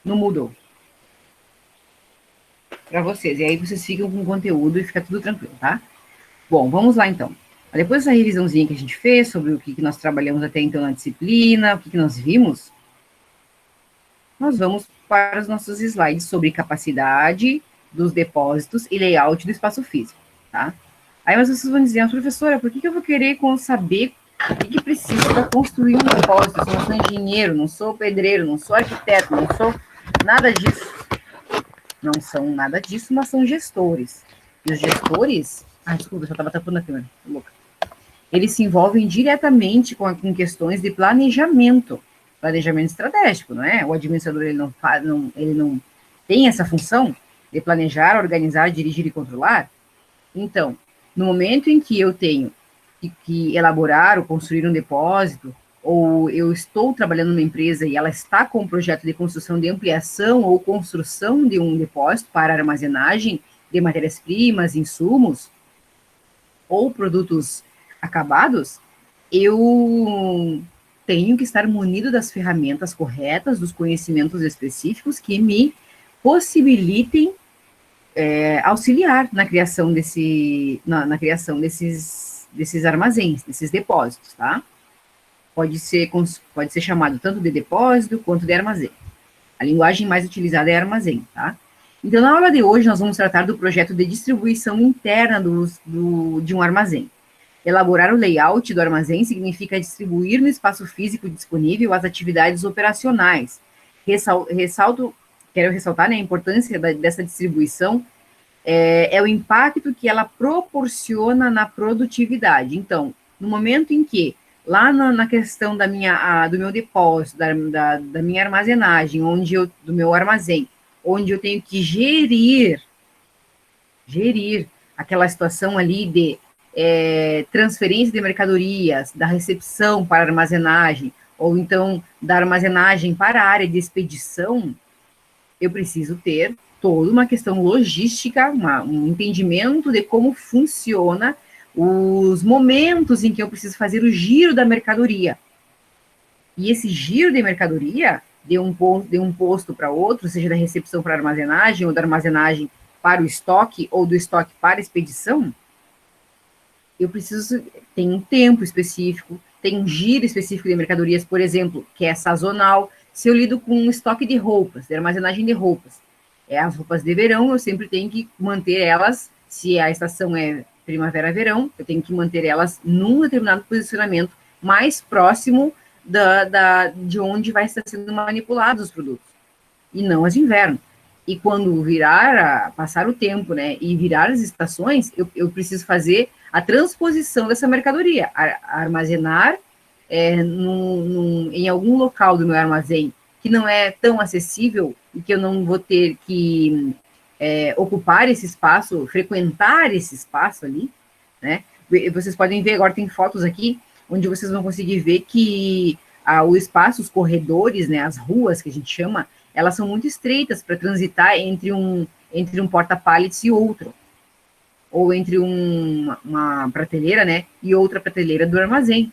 no Moodle para vocês. E aí vocês ficam com o conteúdo e fica tudo tranquilo, tá? Bom, vamos lá então. Depois dessa revisãozinha que a gente fez sobre o que nós trabalhamos até então na disciplina, o que nós vimos, nós vamos para os nossos slides sobre capacidade dos depósitos e layout do espaço físico, tá? Aí vocês vão dizer, professora, por que eu vou querer saber o que precisa para construir um depósito? Eu não sou engenheiro, não sou pedreiro, não sou arquiteto, não sou nada disso. Não são nada disso, mas são gestores. E os gestores... desculpa, eu só estava tapando a câmera, louca. Eles se envolvem diretamente com questões de planejamento estratégico, não é? O administrador ele não tem essa função de planejar, organizar, dirigir e controlar. Então, no momento em que eu tenho que elaborar ou construir um depósito, ou eu estou trabalhando numa empresa e ela está com um projeto de construção de ampliação ou construção de um depósito para armazenagem de matérias-primas, insumos ou produtos acabados, eu tenho que estar munido das ferramentas corretas, dos conhecimentos específicos que me possibilitem auxiliar na criação na criação desses armazéns, desses depósitos, tá? Pode ser chamado tanto de depósito quanto de armazém. A linguagem mais utilizada é armazém, tá? Então, na aula de hoje, nós vamos tratar do projeto de distribuição interna de um armazém. Elaborar o layout do armazém significa distribuir no espaço físico disponível as atividades operacionais. Quero ressaltar, né, a importância dessa distribuição, é o impacto que ela proporciona na produtividade. Então, no momento em que, lá na questão do meu depósito, da minha armazenagem, do meu armazém, onde eu tenho que gerir aquela situação ali de transferência de mercadorias, da recepção para armazenagem, ou então da armazenagem para a área de expedição, eu preciso ter toda uma questão logística, um entendimento de como funciona os momentos em que eu preciso fazer o giro da mercadoria. E esse giro de mercadoria, de um posto para outro, seja da recepção para armazenagem, ou da armazenagem para o estoque, ou do estoque para a expedição, eu preciso, tem um tempo específico, tem um giro específico de mercadorias, por exemplo, que é sazonal. Se eu lido com um estoque de roupas, de armazenagem de roupas, as roupas de verão, eu sempre tenho que manter elas, se a estação é primavera-verão, eu tenho que manter elas num determinado posicionamento mais próximo de onde vai estar sendo manipulados os produtos, e não as de inverno. E quando passar o tempo, né, e virar as estações, eu preciso fazer a transposição dessa mercadoria, armazenar em algum local do meu armazém que não é tão acessível e que eu não vou ter que ocupar esse espaço, frequentar esse espaço ali, né? Vocês podem ver, agora tem fotos aqui, onde vocês vão conseguir ver que o espaço, os corredores, né, as ruas que a gente chama, elas são muito estreitas para transitar entre um porta-pallets e outro, ou entre uma prateleira, né, e outra prateleira do armazém,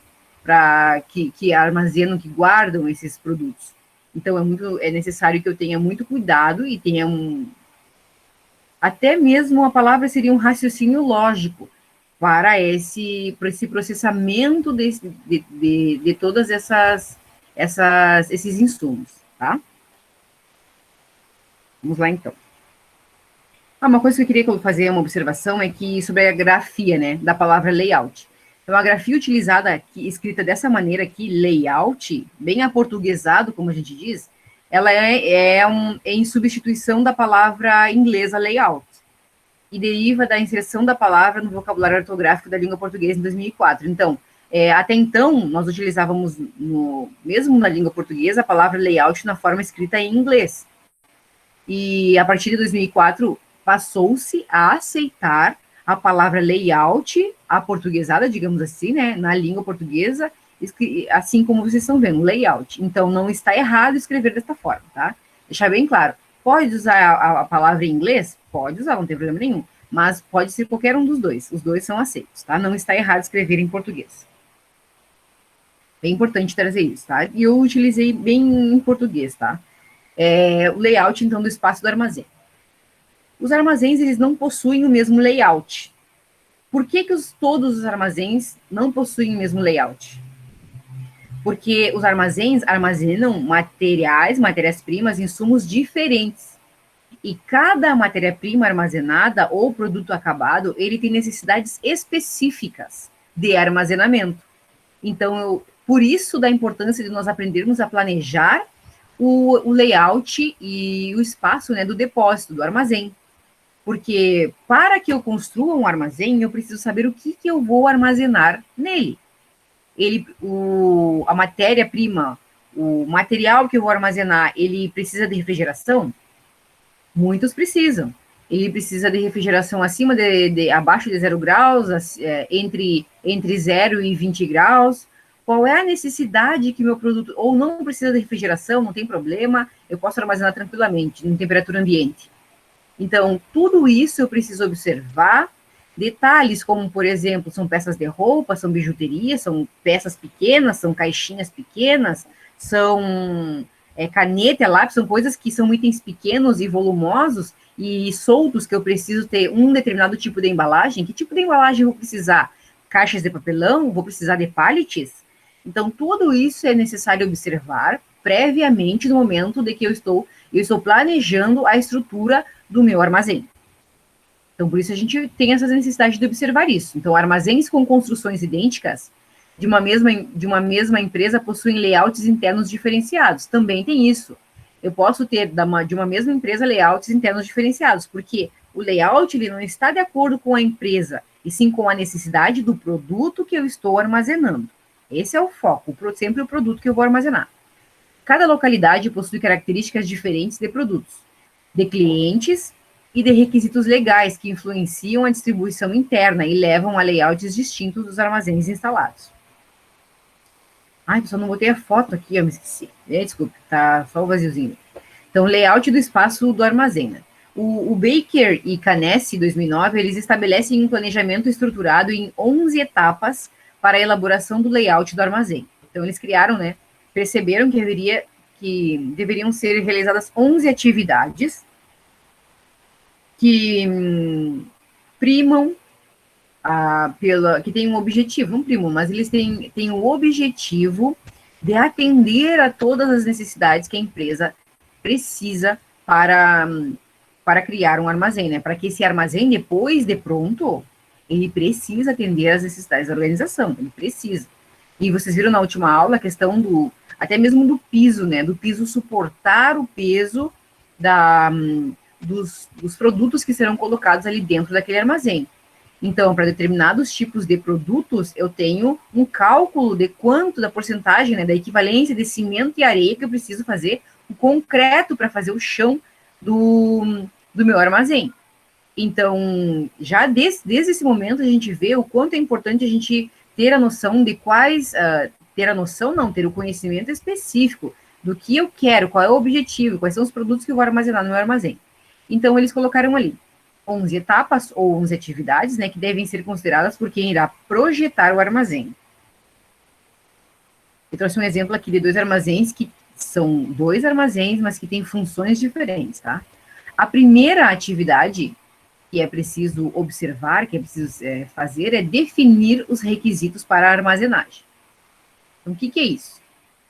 que armazenam, que guardam esses produtos. Então, é necessário que eu tenha muito cuidado e tenha até mesmo a palavra seria um raciocínio lógico para esse processamento de todas esses insumos, tá? Vamos lá, então. Uma coisa que eu queria fazer uma observação é que sobre a grafia, né, da palavra layout. Então, a grafia utilizada aqui, escrita dessa maneira aqui, layout, bem aportuguesado, como a gente diz, ela é em substituição da palavra inglesa layout, e deriva da inserção da palavra no vocabulário ortográfico da língua portuguesa em 2004. Então, até então, nós utilizávamos, mesmo na língua portuguesa, a palavra layout na forma escrita em inglês. E, a partir de 2004, passou-se a aceitar a palavra layout, aportuguesada, digamos assim, né, na língua portuguesa, assim como vocês estão vendo, layout. Então, não está errado escrever desta forma, tá? Deixar bem claro. Pode usar a palavra em inglês? Pode usar, não tem problema nenhum. Mas pode ser qualquer um dos dois. Os dois são aceitos, tá? Não está errado escrever em português. É importante trazer isso, tá? E eu utilizei bem em português, tá? o layout, então, do espaço do armazém. Os armazéns, eles não possuem o mesmo layout. Por que todos os armazéns não possuem o mesmo layout? Porque os armazéns armazenam materiais, matérias-primas, insumos diferentes. E cada matéria-prima armazenada ou produto acabado, ele tem necessidades específicas de armazenamento. Então, por isso da importância de nós aprendermos a planejar o layout e o espaço, né, do depósito, do armazém. Porque para que eu construa um armazém, eu preciso saber o que eu vou armazenar nele. A matéria-prima, o material que eu vou armazenar, ele precisa de refrigeração? Muitos precisam. Ele precisa de refrigeração abaixo de 0 graus, entre 0 e 20 graus. Qual é a necessidade que meu produto, ou não precisa de refrigeração, não tem problema, eu posso armazenar tranquilamente, em temperatura ambiente. Então, tudo isso eu preciso observar. Detalhes como, por exemplo, são peças de roupa, são bijuterias, são peças pequenas, são caixinhas pequenas, são caneta, lápis, são coisas que são itens pequenos e volumosos e soltos que eu preciso ter um determinado tipo de embalagem. Que tipo de embalagem eu vou precisar? Caixas de papelão? Vou precisar de pallets? Então, tudo isso é necessário observar previamente no momento de que eu estou planejando a estrutura do meu armazém. Então, por isso a gente tem essas necessidades de observar isso. Então, armazéns com construções idênticas de uma mesma empresa possuem layouts internos diferenciados. Também tem isso. Eu posso ter de uma mesma empresa layouts internos diferenciados, porque o layout ele não está de acordo com a empresa, e sim com a necessidade do produto que eu estou armazenando. Esse é o foco, sempre o produto que eu vou armazenar. Cada localidade possui características diferentes de produtos, de clientes e de requisitos legais que influenciam a distribuição interna e levam a layouts distintos dos armazéns instalados. Ai, pessoal, não botei a foto aqui, eu me esqueci. Desculpe, tá só o vaziozinho. Então, layout do espaço do armazém. Né? O Baker e Canesse, 2009, eles estabelecem um planejamento estruturado em 11 etapas para a elaboração do layout do armazém. Então, eles criaram, né, perceberam que deveriam ser realizadas 11 atividades que primam que tem um objetivo, não primam, mas eles têm o objetivo de atender a todas as necessidades que a empresa precisa para criar um armazém, né? Para que esse armazém, depois de pronto, ele precisa atender às necessidades da organização, ele precisa. E vocês viram na última aula a questão até mesmo do piso, né? Do piso suportar o peso dos produtos que serão colocados ali dentro daquele armazém. Então, para determinados tipos de produtos, eu tenho um cálculo de quanto da porcentagem, né, da equivalência de cimento e areia que eu preciso fazer, o concreto para fazer o chão do meu armazém. Então, já desde esse momento, a gente vê o quanto é importante a gente ter a noção de ter o conhecimento específico do que eu quero, qual é o objetivo, quais são os produtos que eu vou armazenar no meu armazém. Então, eles colocaram ali 11 etapas ou 11 atividades, né, que devem ser consideradas por quem irá projetar o armazém. Eu trouxe um exemplo aqui de 2 armazéns, que são 2 armazéns, mas que têm funções diferentes, tá? A primeira atividade que é preciso observar, que é preciso fazer, é definir os requisitos para a armazenagem. Então, o que é isso?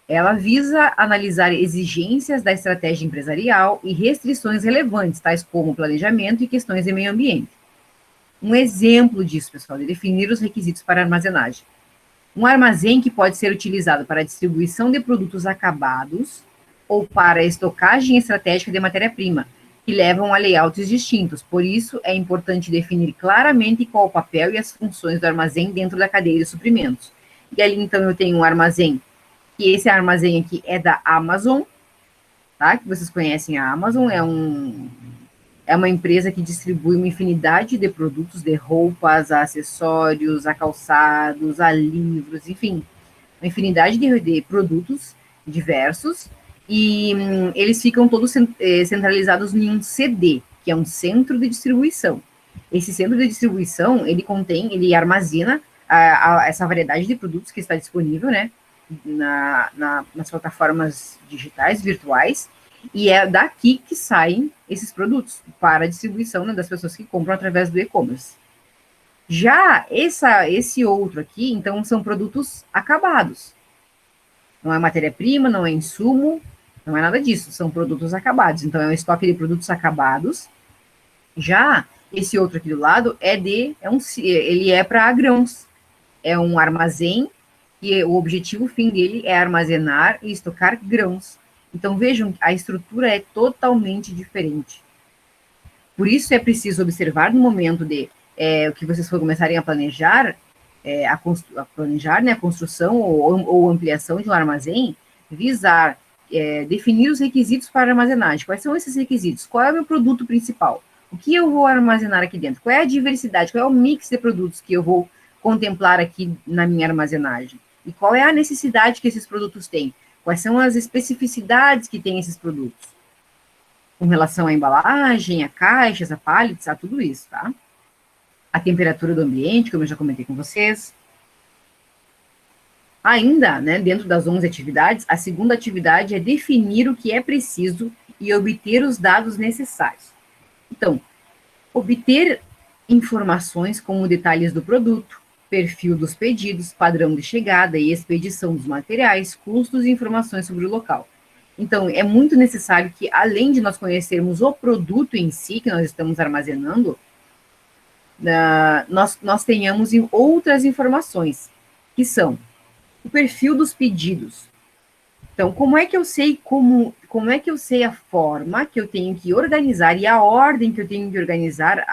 Ela visa analisar exigências da estratégia empresarial e restrições relevantes, tais como planejamento e questões de meio ambiente. Um exemplo disso, pessoal, é definir os requisitos para armazenagem. Um armazém que pode ser utilizado para a distribuição de produtos acabados ou para a estocagem estratégica de matéria-prima, que levam a layouts distintos. Por isso, é importante definir claramente qual o papel e as funções do armazém dentro da cadeia de suprimentos. E ali, então, eu tenho um armazém, que esse armazém aqui é da Amazon, tá? Que vocês conhecem a Amazon, é uma empresa que distribui uma infinidade de produtos, de roupas, a acessórios, a calçados, a livros, enfim, uma infinidade de produtos diversos, e eles ficam todos centralizados em um CD, que é um centro de distribuição. Esse centro de distribuição, ele armazena essa variedade de produtos que está disponível, né, nas plataformas digitais, virtuais, E é daqui que saem esses produtos para a distribuição, né, das pessoas que compram através do e-commerce. Já esse outro aqui, então, são produtos acabados. Não é matéria-prima, não é insumo, não é nada disso, são produtos acabados. Então, é um estoque de produtos acabados. Já esse outro aqui do lado ele é para grãos. É um armazém e o objetivo fim dele é armazenar e estocar grãos. Então, vejam, a estrutura é totalmente diferente. Por isso é preciso observar no momento de o que vocês for começarem a planejar, planejar, né, a construção ou ampliação de um armazém, visar definir os requisitos para armazenagem. Quais são esses requisitos? Qual é o meu produto principal? O que eu vou armazenar aqui dentro? Qual é a diversidade? Qual é o mix de produtos que eu vou contemplar aqui na minha armazenagem? E qual é a necessidade que esses produtos têm? Quais são as especificidades que têm esses produtos? Com relação à embalagem, a caixas, a pallets, a tudo isso, tá? A temperatura do ambiente, como eu já comentei com vocês. Ainda, né, dentro das 11 atividades, a segunda atividade é definir o que é preciso e obter os dados necessários. Então, obter informações como detalhes do produto, perfil dos pedidos, padrão de chegada e expedição dos materiais, custos e informações sobre o local. Então, é muito necessário que, além de nós conhecermos o produto em si, que nós estamos armazenando, nós tenhamos outras informações, que são o perfil dos pedidos. Então, como é que eu sei como é que eu sei a forma que eu tenho que organizar e a ordem que eu tenho que organizar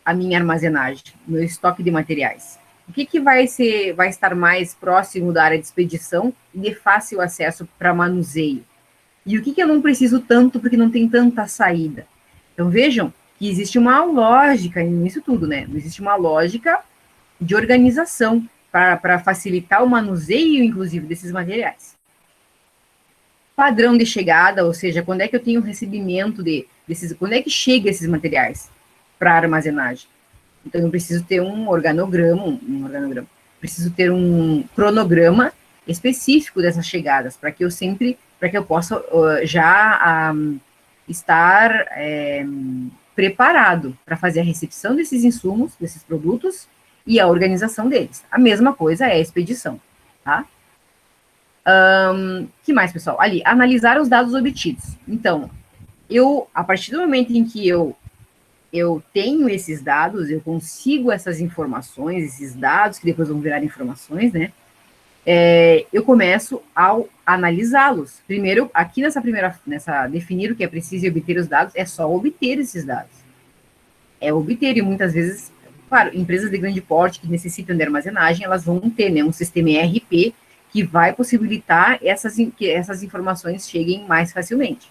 a minha armazenagem, meu estoque de materiais? O que vai estar mais próximo da área de expedição e de fácil acesso para manuseio? E o que eu não preciso tanto porque não tem tanta saída? Então, vejam que existe uma lógica nisso tudo, né? Existe uma lógica de organização para facilitar o manuseio, inclusive, desses materiais. Padrão de chegada, ou seja, quando é que eu tenho recebimento desses, quando é que chega esses materiais para armazenagem? Então, eu preciso ter um organograma, preciso ter um cronograma específico dessas chegadas, para que eu possa já estar preparado para fazer a recepção desses insumos, desses produtos, e a organização deles. A mesma coisa é a expedição, tá? Que mais, pessoal? Ali, analisar os dados obtidos. Então, a partir do momento em que eu tenho esses dados, eu consigo essas informações, esses dados, que depois vão virar informações, né? Eu começo a analisá-los. Primeiro, aqui nessa definir o que é preciso e obter os dados, é só obter esses dados. É obter, e muitas vezes, claro, empresas de grande porte que necessitam de armazenagem, elas vão ter, né, um sistema ERP que vai possibilitar que essas informações cheguem mais facilmente.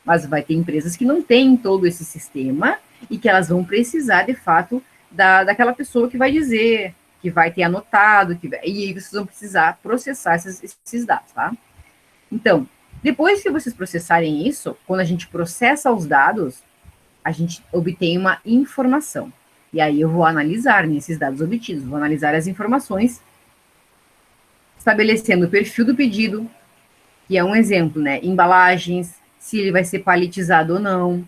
Mas vai ter empresas que não têm todo esse sistema e que elas vão precisar, de fato, daquela pessoa que vai dizer, que vai ter anotado, e aí vocês vão precisar processar esses dados, tá? Então, depois que vocês processarem isso, quando a gente processa os dados, a gente obtém uma informação. E aí eu vou analisar nesses dados obtidos, vou analisar as informações, estabelecendo o perfil do pedido, que é um exemplo, né? Embalagens, se ele vai ser paletizado ou não,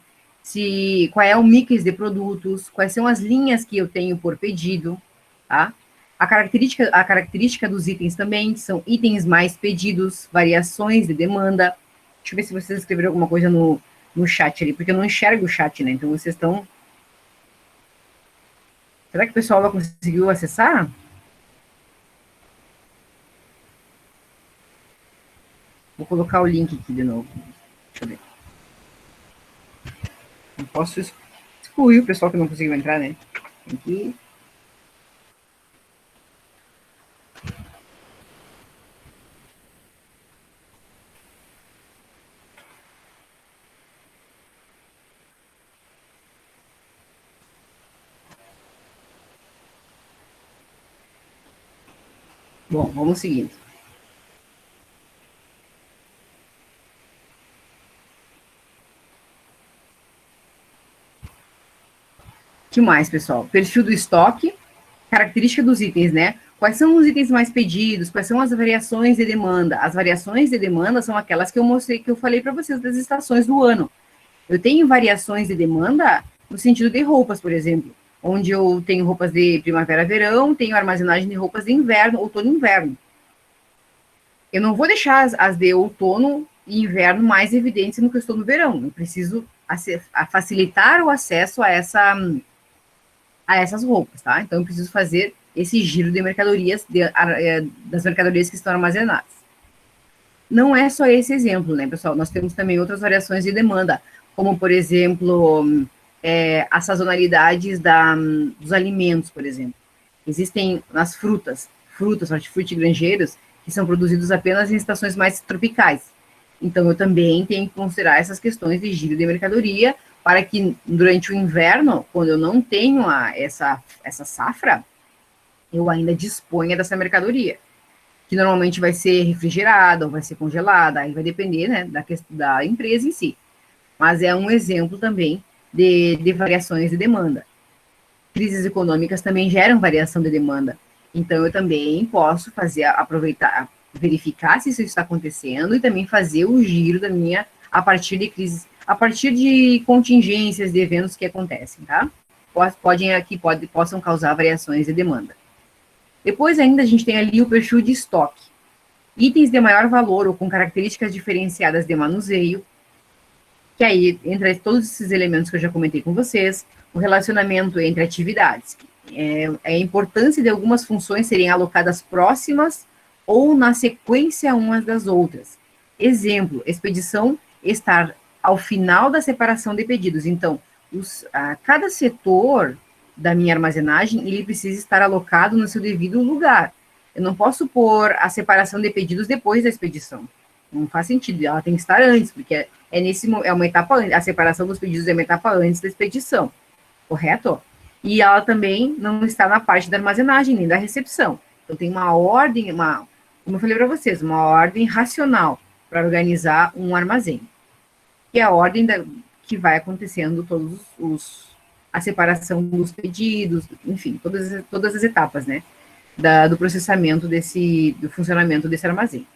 qual é o mix de produtos, quais são as linhas que eu tenho por pedido, tá? A característica dos itens também, que são itens mais pedidos, variações de demanda. Deixa eu ver se vocês escreveram alguma coisa no chat ali, porque eu não enxergo o chat, né? Então vocês estão... Será que o pessoal lá conseguiu acessar? Vou colocar o link aqui de novo. Deixa eu ver. Não posso excluir o pessoal que não conseguiu entrar, né? Tem que... Bom, vamos seguindo. O que mais, pessoal? Perfil do estoque, característica dos itens, né? Quais são os itens mais pedidos? Quais são as variações de demanda? As variações de demanda são aquelas que eu mostrei, que eu falei para vocês das estações do ano. Eu tenho variações de demanda no sentido de roupas, por exemplo, onde eu tenho roupas de primavera-verão, tenho armazenagem de roupas de inverno, outono e inverno. Eu não vou deixar as de outono e inverno mais evidentes no que eu estou no verão. Eu preciso facilitar o acesso a essas roupas, tá? Então, eu preciso fazer esse giro de mercadorias, das mercadorias que estão armazenadas. Não é só esse exemplo, né, pessoal? Nós temos também outras variações de demanda, como, por exemplo, as sazonalidades dos alimentos, por exemplo. Existem nas frutas, hortifruti e granjeiros, que são produzidos apenas em estações mais tropicais. Então, eu também tenho que considerar essas questões de giro de mercadoria para que, durante o inverno, quando eu não tenho essa safra, eu ainda disponha dessa mercadoria, que normalmente vai ser refrigerada ou vai ser congelada, aí vai depender, né, da empresa em si. Mas é um exemplo também de variações de demanda. Crises econômicas também geram variação de demanda. Então, eu também posso aproveitar, verificar se isso está acontecendo e também fazer o giro a partir de crises, a partir de contingências de eventos que acontecem, tá? Possam causar variações de demanda. Depois ainda a gente tem ali o perfil de estoque. Itens de maior valor ou com características diferenciadas de manuseio, que aí entra todos esses elementos que eu já comentei com vocês, o relacionamento entre atividades, a importância de algumas funções serem alocadas próximas ou na sequência umas das outras. Exemplo, expedição estar ao final da separação de pedidos. Então, cada setor da minha armazenagem, ele precisa estar alocado no seu devido lugar. Eu não posso pôr a separação de pedidos depois da expedição. Não faz sentido, ela tem que estar antes, porque é uma etapa antes, a separação dos pedidos é uma etapa antes da expedição, correto? E ela também não está na parte da armazenagem, nem da recepção. Então, tem uma ordem, como eu falei para vocês, uma ordem racional para organizar um armazém. Que é a ordem que vai acontecendo a separação dos pedidos, enfim, todas as etapas, né, do processamento do funcionamento desse armazém.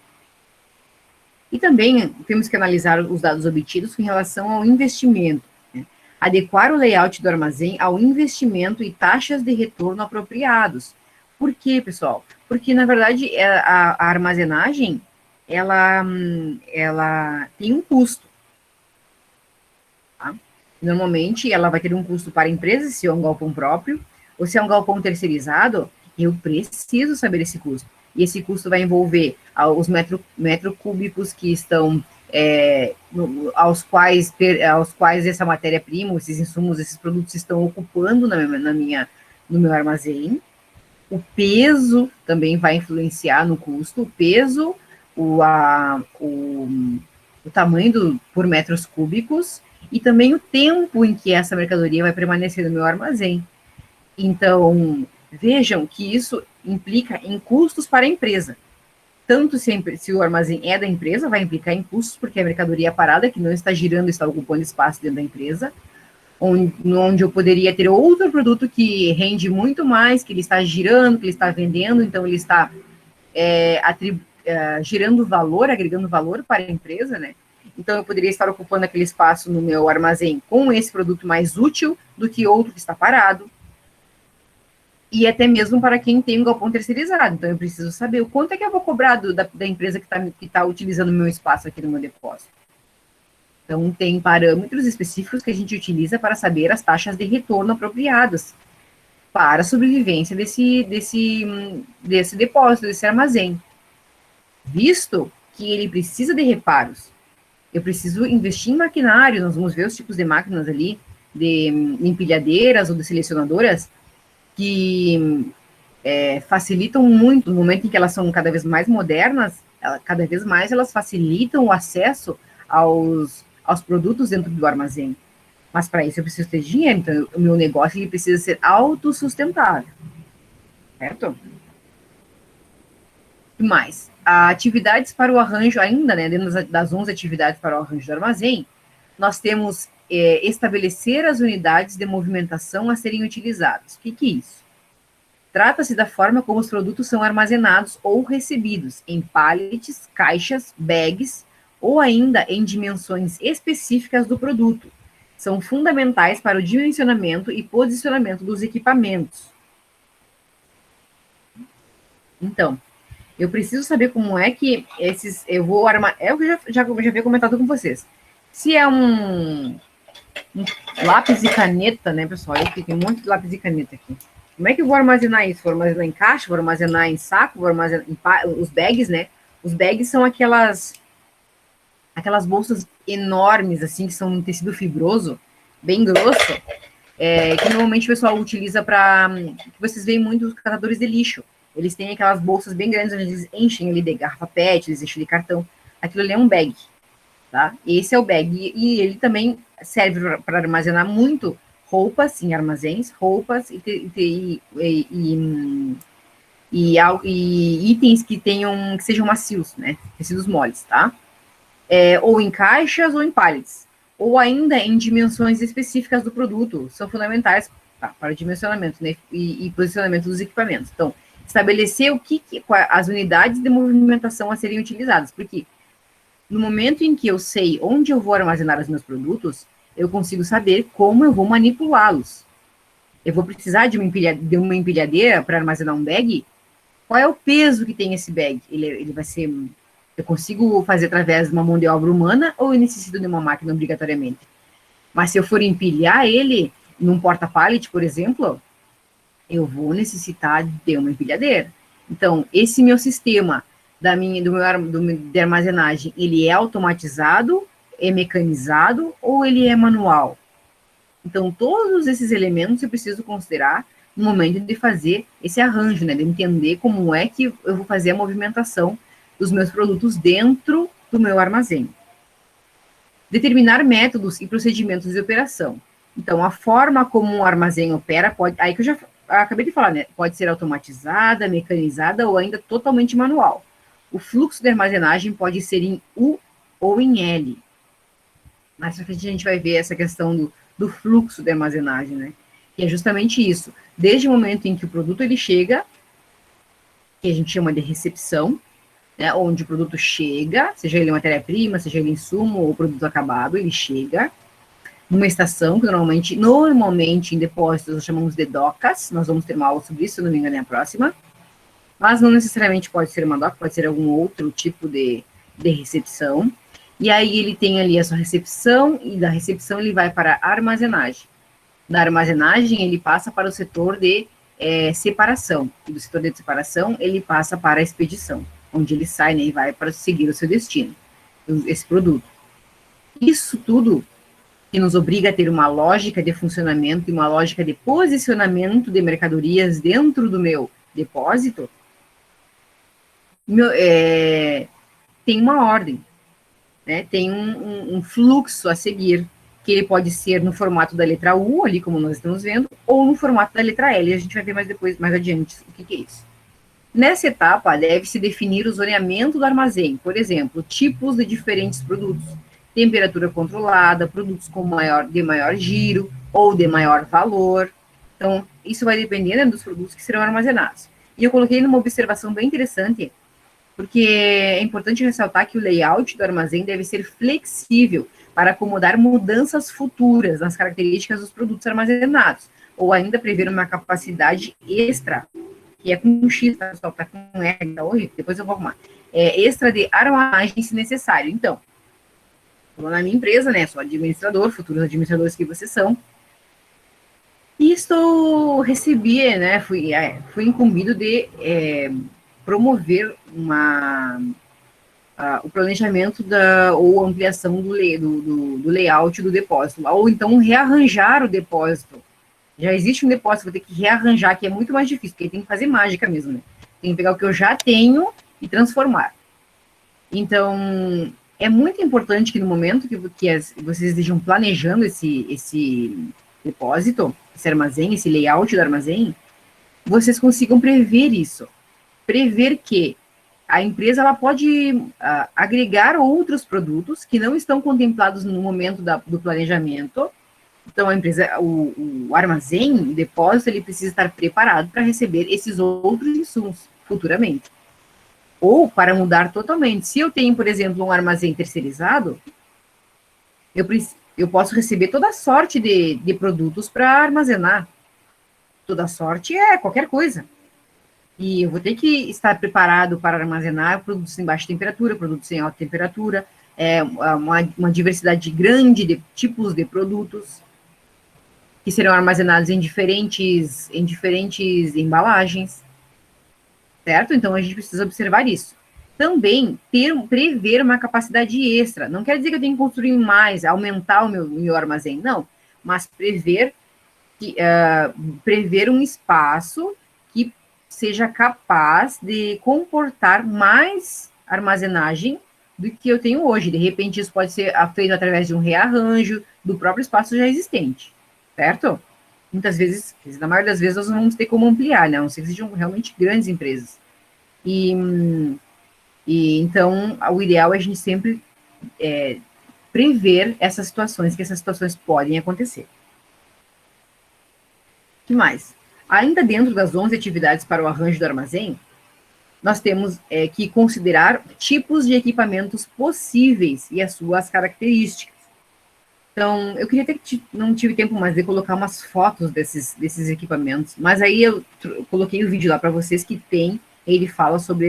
E também temos que analisar os dados obtidos em relação ao investimento, né? Adequar o layout do armazém ao investimento e taxas de retorno apropriados. Por quê, pessoal? Porque, na verdade, a armazenagem, ela tem um custo. Tá? Normalmente, ela vai ter um custo para a empresa, se é um galpão próprio, ou se é um galpão terceirizado, eu preciso saber esse custo. E esse custo vai envolver os metro cúbicos que estão, aos quais essa matéria-prima, esses insumos, esses produtos estão ocupando no meu armazém. O peso também vai influenciar no custo. O peso, o tamanho por metros cúbicos e também o tempo em que essa mercadoria vai permanecer no meu armazém. Então, vejam que isso implica em custos para a empresa. Tanto se o armazém é da empresa, vai implicar em custos, porque a mercadoria é parada, que não está girando, está ocupando espaço dentro da empresa, onde eu poderia ter outro produto que rende muito mais, que ele está girando, que ele está vendendo, então ele está gerando valor, agregando valor para a empresa, né? Então, eu poderia estar ocupando aquele espaço no meu armazém com esse produto mais útil do que outro que está parado. E até mesmo para quem tem um galpão terceirizado. Então, eu preciso saber o quanto é que eu vou cobrar da empresa que tá utilizando o meu espaço aqui no meu depósito. Então, tem parâmetros específicos que a gente utiliza para saber as taxas de retorno apropriadas para a sobrevivência desse depósito, desse armazém. Visto que ele precisa de reparos, eu preciso investir em maquinário, nós vamos ver os tipos de máquinas ali, de empilhadeiras ou de selecionadoras, que facilitam muito, no momento em que elas são cada vez mais modernas, cada vez mais elas facilitam o acesso aos produtos dentro do armazém. Mas para isso eu preciso ter dinheiro, então o meu negócio ele precisa ser autossustentável. Certo? E mais, atividades para o arranjo, ainda, né, dentro das 11 atividades para o arranjo do armazém, nós temos estabelecer as unidades de movimentação a serem utilizadas. O que é isso? Trata-se da forma como os produtos são armazenados ou recebidos, em pallets, caixas, bags, ou ainda em dimensões específicas do produto. São fundamentais para o dimensionamento e posicionamento dos equipamentos. Então, eu preciso saber como é que esses. Eu vou armar. É o que eu já havia comentado com vocês. Se é um lápis e caneta, né, pessoal? Eu tenho um monte de lápis e caneta aqui. Como é que eu vou armazenar isso? Vou armazenar em caixa, vou armazenar em saco, vou armazenar os bags, né? Os bags são aquelas bolsas enormes, assim, que são um tecido fibroso, bem grosso, que normalmente o pessoal utiliza para. Vocês veem muito os catadores de lixo. Eles têm aquelas bolsas bem grandes, onde eles enchem ali de garrafa PET, eles enchem de cartão. Aquilo ali é um bag, tá? Esse é o bag. E ele também serve para armazenar muito roupas em armazéns, roupas e itens que sejam macios, né? Tecidos moles, tá? Ou em caixas ou em pallets, ou ainda em dimensões específicas do produto, são fundamentais para o dimensionamento, né, e posicionamento dos equipamentos. Então, estabelecer as unidades de movimentação a serem utilizadas, porque no momento em que eu sei onde eu vou armazenar os meus produtos, eu consigo saber como eu vou manipulá-los. Eu vou precisar de uma empilhadeira para armazenar um bag? Qual é o peso que tem esse bag? Ele vai ser... Eu consigo fazer através de uma mão de obra humana ou eu necessito de uma máquina obrigatoriamente? Mas se eu for empilhar ele num porta-pallet, por exemplo, eu vou necessitar de uma empilhadeira. Então, esse meu sistema de armazenagem, ele é automatizado, é mecanizado ou ele é manual? Então, todos esses elementos eu preciso considerar no momento de fazer esse arranjo, né? De entender como é que eu vou fazer a movimentação dos meus produtos dentro do meu armazém. Determinar métodos e procedimentos de operação. Então, a forma como um armazém opera pode... Aí que eu já acabei de falar, né? Pode ser automatizada, mecanizada ou ainda totalmente manual. O fluxo de armazenagem pode ser em U ou em L. Mais pra frente a gente vai ver essa questão do fluxo de armazenagem, né? Que é justamente isso. Desde o momento em que o produto ele chega, que a gente chama de recepção, né, onde o produto chega, seja ele matéria-prima, seja ele insumo ou produto acabado, ele chega numa estação, que normalmente em depósitos nós chamamos de docas, nós vamos ter uma aula sobre isso, se não me engano é a próxima, mas não necessariamente pode ser uma doca, pode ser algum outro tipo de recepção, e aí ele tem ali a sua recepção, e da recepção ele vai para a armazenagem. Da armazenagem ele passa para o setor de separação, e do setor de separação ele passa para a expedição, onde ele sai, né, e vai para seguir o seu destino, esse produto. Isso tudo que nos obriga a ter uma lógica de funcionamento e uma lógica de posicionamento de mercadorias dentro do meu depósito, tem uma ordem, né, tem um fluxo a seguir, que ele pode ser no formato da letra U, ali como nós estamos vendo, ou no formato da letra L, a gente vai ver mais adiante o que é isso. Nessa etapa, deve-se definir o zoneamento do armazém, por exemplo, tipos de diferentes produtos, temperatura controlada, produtos de maior giro ou de maior valor. Então, isso vai depender, né, dos produtos que serão armazenados. E eu coloquei numa observação bem interessante, porque é importante ressaltar que o layout do armazém deve ser flexível para acomodar mudanças futuras nas características dos produtos armazenados, ou ainda prever uma capacidade extra, que é com X, tá, pessoal? Tá com R, tá horrível, depois eu vou arrumar. Extra de armazenagem, se necessário. Então, estou na minha empresa, né? Sou administrador, futuros administradores que vocês são. E recebi, né? Fui incumbido de promover o planejamento ou ampliação do layout do depósito, ou então rearranjar o depósito. Já existe um depósito, vou ter que rearranjar, que é muito mais difícil, porque tem que fazer mágica mesmo, né? Tem que pegar o que eu já tenho e transformar. Então, é muito importante que no momento que vocês estejam planejando esse depósito, esse armazém, esse layout do armazém, vocês consigam prever isso. Prever que a empresa ela pode agregar outros produtos que não estão contemplados no momento do planejamento, Então, a empresa, o armazém, o depósito, ele precisa estar preparado para receber esses outros insumos futuramente. Ou para mudar totalmente. Se eu tenho, por exemplo, um armazém terceirizado, eu posso receber toda sorte de produtos para armazenar. Toda sorte é qualquer coisa. E eu vou ter que estar preparado para armazenar produtos em baixa temperatura, produtos em alta temperatura, uma diversidade grande de tipos de produtos que serão armazenados em diferentes embalagens, certo? Então, a gente precisa observar isso. Também, prever uma capacidade extra. Não quer dizer que eu tenho que construir mais, aumentar o meu armazém, não. Mas prever um espaço que seja capaz de comportar mais armazenagem do que eu tenho hoje. De repente, isso pode ser feito através de um rearranjo do próprio espaço já existente, certo? Muitas vezes, na maioria das vezes, nós não vamos ter como ampliar, né? A não ser que sejam realmente grandes empresas. Então, o ideal é a gente sempre prever essas situações, que essas situações podem acontecer. O que mais? Ainda dentro das 11 atividades para o arranjo do armazém, nós temos que considerar tipos de equipamentos possíveis e as suas características. Então, eu queria ter não tive tempo mais de colocar umas fotos desses equipamentos, mas aí eu coloquei o vídeo lá para vocês que ele fala sobre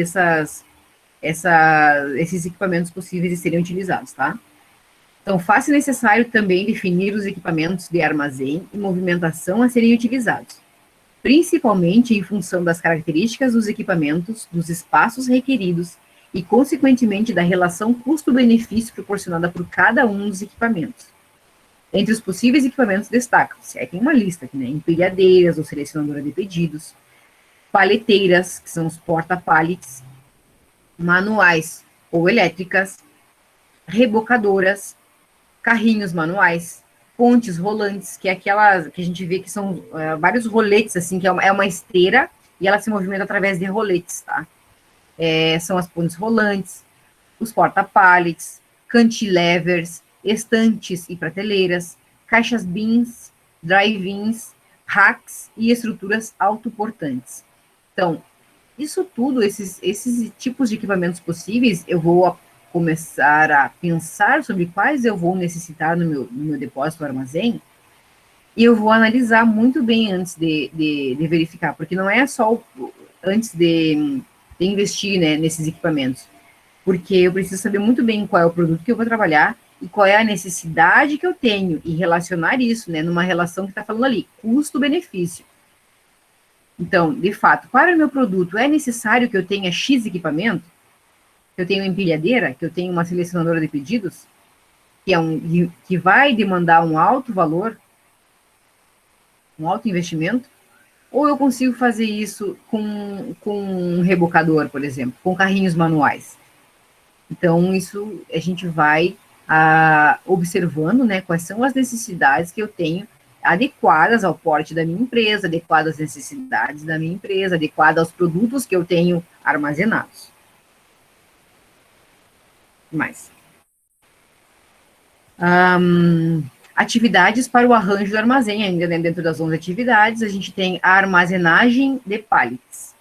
esses equipamentos possíveis de serem utilizados, tá? Então, faz-se necessário também definir os equipamentos de armazém e movimentação a serem utilizados, principalmente em função das características dos equipamentos, dos espaços requeridos e, consequentemente, da relação custo-benefício proporcionada por cada um dos equipamentos. Entre os possíveis equipamentos destacam-se, aí tem uma lista aqui, né? Empilhadeiras ou selecionadora de pedidos, paleteiras, que são os porta-pallets, manuais ou elétricas, rebocadoras, carrinhos manuais, pontes rolantes, que é aquelas que a gente vê que são vários roletes, assim, que é uma esteira e ela se movimenta através de roletes, tá? São as pontes rolantes, os porta-pallets, cantilevers, estantes e prateleiras, caixas bins, drive-ins, racks e estruturas autoportantes. Então, isso tudo, esses tipos de equipamentos possíveis, eu vou começar a pensar sobre quais eu vou necessitar no meu depósito, no armazém, e eu vou analisar muito bem antes de verificar, porque não é só antes de investir, né, nesses equipamentos, porque eu preciso saber muito bem qual é o produto que eu vou trabalhar e qual é a necessidade que eu tenho e relacionar isso, né, numa relação que está falando ali, custo-benefício. Então, de fato, para o meu produto, é necessário que eu tenha X equipamento, que eu tenha uma empilhadeira, que eu tenha uma selecionadora de pedidos, que vai demandar um alto valor, um alto investimento, ou eu consigo fazer isso com um rebocador, por exemplo, com carrinhos manuais. Então, isso a gente vai observando, né, quais são as necessidades que eu tenho adequadas ao porte da minha empresa, adequadas às necessidades da minha empresa, adequadas aos produtos que eu tenho armazenados. Mais. Atividades para o arranjo do armazém, ainda dentro das 11 atividades, a gente tem a armazenagem de pallets.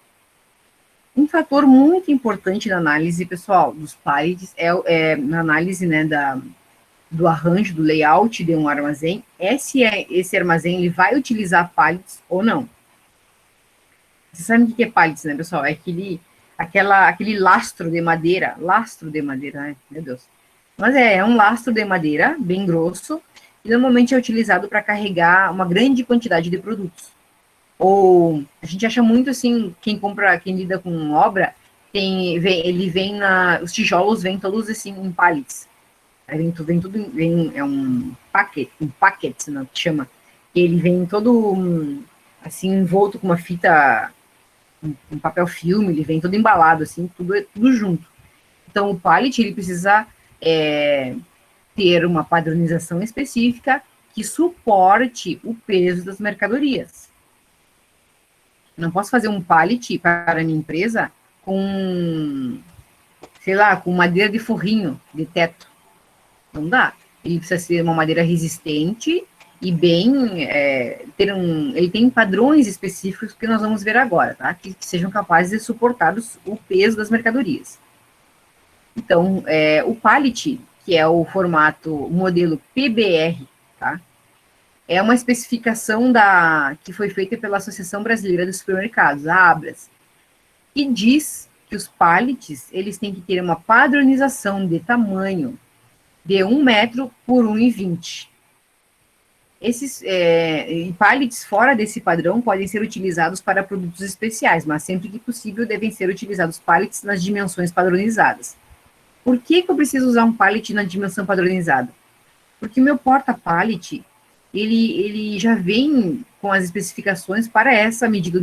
Um fator muito importante na análise, pessoal, dos pallets na análise, né, do arranjo, do layout de um armazém, se esse armazém ele vai utilizar pallets ou não. Vocês sabem o que é pallets, né, pessoal? É aquele lastro de madeira, né? Meu Deus. Mas é um lastro de madeira bem grosso, e normalmente é utilizado para carregar uma grande quantidade de produtos. Ou a gente acha muito assim, quem lida com obra, os tijolos vêm todos assim em pallets. Aí é um packet, não, que chama. Ele vem todo assim envolto com uma fita, um papel filme, ele vem todo embalado assim, tudo junto. Então o pallet ele precisa ter uma padronização específica que suporte o peso das mercadorias. Não posso fazer um pallet para a minha empresa com, sei lá, com madeira de forrinho de teto. Não dá. Ele precisa ser uma madeira resistente e bem, ele tem padrões específicos que nós vamos ver agora, tá? Que sejam capazes de suportar o peso das mercadorias. Então, o pallet, que é o formato, o modelo PBR, tá? É uma especificação que foi feita pela Associação Brasileira dos Supermercados, a ABRAS, que diz que os pallets, eles têm que ter uma padronização de tamanho de 1 metro por 1,20. Esses pallets fora desse padrão podem ser utilizados para produtos especiais, mas sempre que possível devem ser utilizados pallets nas dimensões padronizadas. Por que eu preciso usar um pallet na dimensão padronizada? Porque o meu porta-pallet, ele já vem com as especificações para essa medida.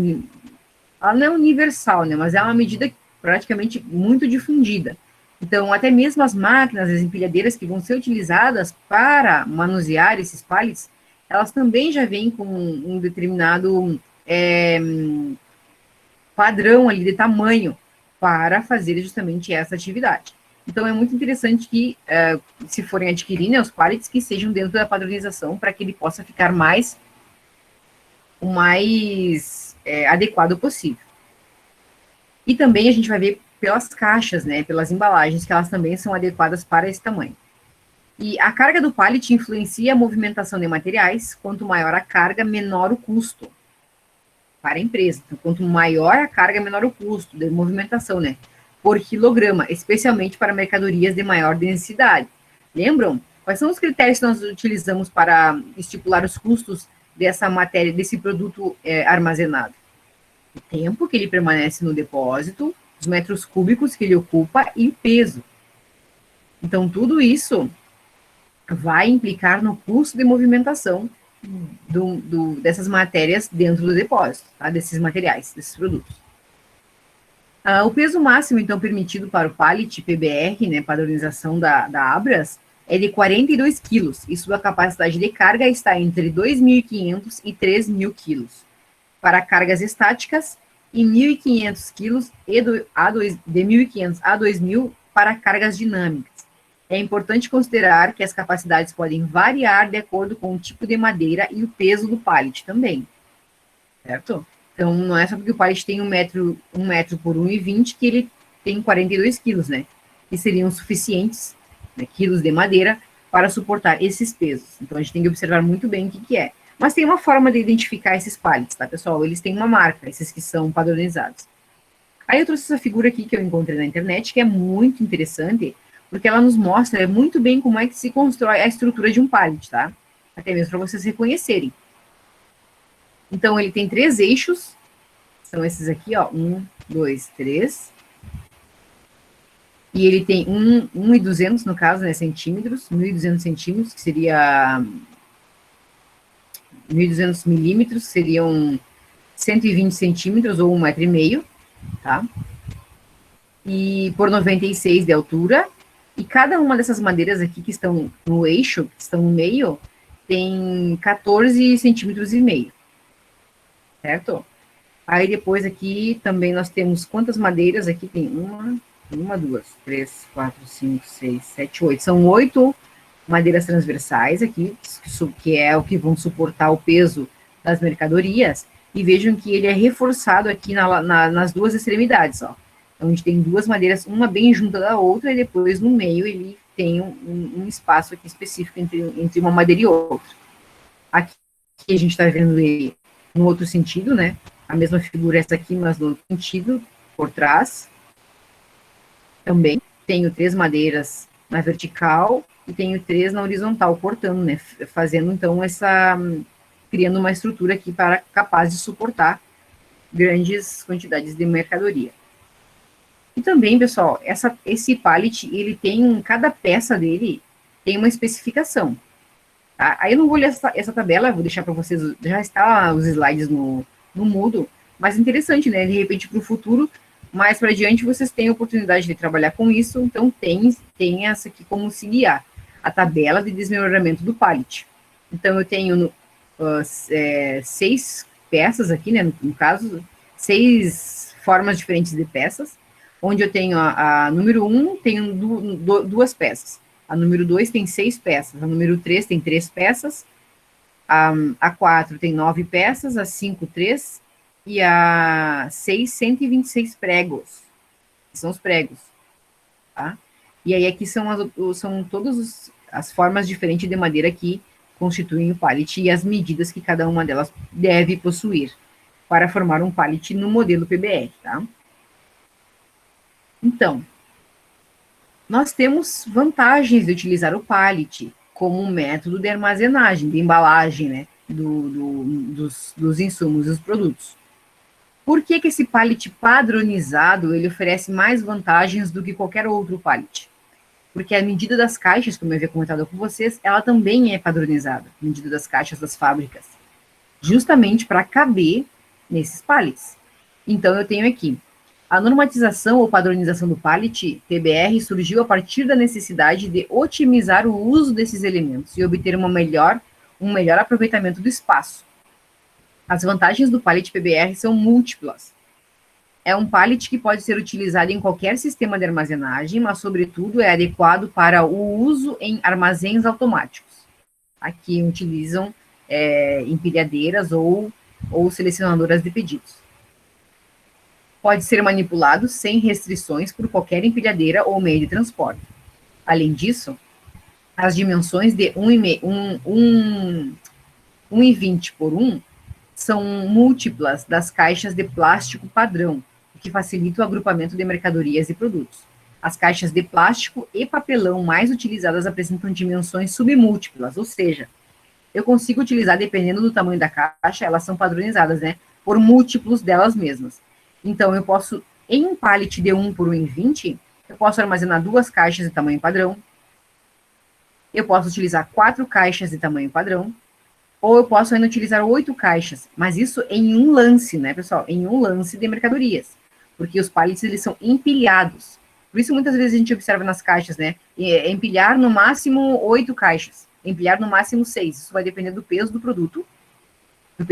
Ela não é universal, né, mas é uma medida praticamente muito difundida. Então, até mesmo as máquinas, as empilhadeiras que vão ser utilizadas para manusear esses pallets, elas também já vêm com um determinado padrão ali de tamanho para fazer justamente essa atividade. Então, é muito interessante que, se forem adquirir, né, os pallets que sejam dentro da padronização para que ele possa ficar o mais adequado possível. E também a gente vai ver pelas caixas, né, pelas embalagens, que elas também são adequadas para esse tamanho. E a carga do pallet influencia a movimentação de materiais. Quanto maior a carga, menor o custo para a empresa. Então, quanto maior a carga, menor o custo de movimentação, né, por quilograma, especialmente para mercadorias de maior densidade. Lembram? Quais são os critérios que nós utilizamos para estipular os custos dessa matéria, desse produto armazenado? O tempo que ele permanece no depósito, os metros cúbicos que ele ocupa e o peso. Então, tudo isso vai implicar no custo de movimentação dessas matérias dentro do depósito, tá? Desses materiais, desses produtos. O peso máximo, então, permitido para o pallet PBR, né, padronização da ABRAS, é de 42 quilos, e sua capacidade de carga está entre 2.500 e 3.000 quilos. Para cargas estáticas, e 1.500 quilos de 1.500 a 2.000 para cargas dinâmicas. É importante considerar que as capacidades podem variar de acordo com o tipo de madeira e o peso do pallet também, certo? Então, não é só porque o pallet tem 1 metro por 1,20 que ele tem 42 quilos, né? Que seriam suficientes, né, quilos de madeira para suportar esses pesos. Então, a gente tem que observar muito bem o que é. Mas tem uma forma de identificar esses pallets, tá, pessoal? Eles têm uma marca, esses que são padronizados. Aí eu trouxe essa figura aqui que eu encontrei na internet, que é muito interessante, porque ela nos mostra muito bem como é que se constrói a estrutura de um pallet, tá? Até mesmo para vocês reconhecerem. Então, ele tem 3 eixos, são esses aqui, ó, 1, 2, 3. E ele tem 1.200, no caso, né, centímetros, 1.200 centímetros, que seria 1.200 milímetros, seriam 120 centímetros, ou 1,5 metro, tá? E por 96 de altura. E cada uma dessas madeiras aqui que estão no eixo, que estão no meio, tem 14 centímetros e meio, certo? Aí depois aqui também nós temos quantas madeiras? Aqui tem 2, 3, 4, 5, 6, 7, 8. São 8 madeiras transversais aqui, que é o que vão suportar o peso das mercadorias. E vejam que ele é reforçado aqui nas duas extremidades, ó. Então, a gente tem 2 madeiras, uma bem junta da outra, e depois no meio ele tem um espaço aqui específico entre uma madeira e outra. Aqui a gente está vendo ele no outro sentido, né? A mesma figura essa aqui, mas no outro sentido, por trás. Também tenho 3 madeiras na vertical e tenho 3 na horizontal, cortando, né? Fazendo, então, criando uma estrutura aqui capaz de suportar grandes quantidades de mercadoria. E também, pessoal, esse pallet, ele tem, cada peça dele tem uma especificação. Tá? Aí eu não vou ler essa tabela, vou deixar para vocês, já está os slides no Moodle, mas interessante, né? De repente, para o futuro, mais para adiante, vocês têm a oportunidade de trabalhar com isso, então tem essa aqui como se guiar, a tabela de desmembramento do pallet. Então, eu tenho 6 peças aqui, né? No caso, 6 formas diferentes de peças, onde eu tenho a número 1, tenho 2 peças. A número 2 tem 6 peças. A número 3 tem 3 peças. A 4 tem 9 peças, a 5, 3, e a 6, 126 pregos. São os pregos, tá? E aí aqui são todas as formas diferentes de madeira que constituem o pallet e as medidas que cada uma delas deve possuir para formar um pallet no modelo PBR, tá? Então, nós temos vantagens de utilizar o pallet como um método de armazenagem, de embalagem, né, dos insumos e dos produtos. Por que esse pallet padronizado ele oferece mais vantagens do que qualquer outro pallet? Porque a medida das caixas, como eu havia comentado com vocês, ela também é padronizada, a medida das caixas das fábricas, justamente para caber nesses pallets. Então, eu tenho aqui, a normatização ou padronização do pallet, PBR, surgiu a partir da necessidade de otimizar o uso desses elementos e obter um melhor aproveitamento do espaço. As vantagens do pallet PBR são múltiplas. É um pallet que pode ser utilizado em qualquer sistema de armazenagem, mas, sobretudo, é adequado para o uso em armazéns automáticos. Aqui utilizam empilhadeiras ou selecionadoras de pedidos. Pode ser manipulado sem restrições por qualquer empilhadeira ou meio de transporte. Além disso, as dimensões de 1,20 por 1 são múltiplas das caixas de plástico padrão, o que facilita o agrupamento de mercadorias e produtos. As caixas de plástico e papelão mais utilizadas apresentam dimensões submúltiplas, ou seja, eu consigo utilizar, dependendo do tamanho da caixa, elas são padronizadas, né, por múltiplos delas mesmas. Então, eu posso, em um pallet de 1 por 1,20, eu posso armazenar 2 caixas de tamanho padrão, eu posso utilizar 4 caixas de tamanho padrão, ou eu posso ainda utilizar 8 caixas, mas isso em um lance, né, pessoal? Em um lance de mercadorias, porque os pallets, eles são empilhados. Por isso, muitas vezes a gente observa nas caixas, né, empilhar no máximo 8 caixas, empilhar no máximo 6. Isso vai depender do peso do produto que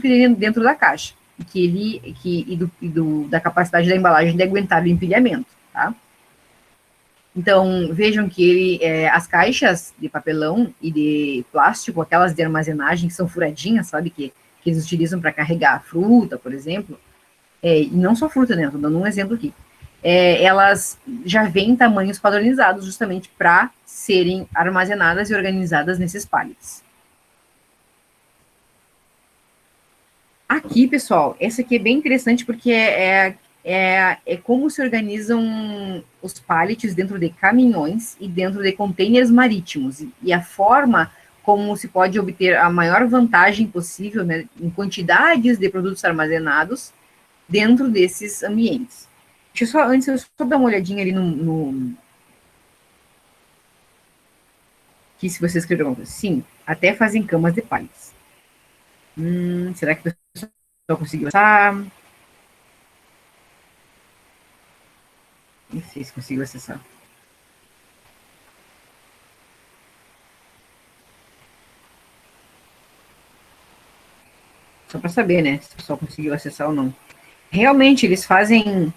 tem dentro da caixa, da capacidade da embalagem de aguentar o empilhamento, tá? Então, vejam que as caixas de papelão e de plástico, aquelas de armazenagem que são furadinhas, sabe, que eles utilizam para carregar fruta, por exemplo, e não só fruta, né, estou dando um exemplo aqui, elas já vêm em tamanhos padronizados, justamente para serem armazenadas e organizadas nesses pallets. Aqui, pessoal, essa aqui é bem interessante porque é como se organizam os pallets dentro de caminhões e dentro de containers marítimos, e a forma como se pode obter a maior vantagem possível, né, em quantidades de produtos armazenados dentro desses ambientes. Deixa eu só, antes, eu só dar uma olhadinha ali que se você escrever alguma coisa. Sim, até fazem camas de pallets. Será que o pessoal conseguiu acessar? Não sei se conseguiu acessar. Só para saber, né, se o pessoal conseguiu acessar ou não. Realmente, eles fazem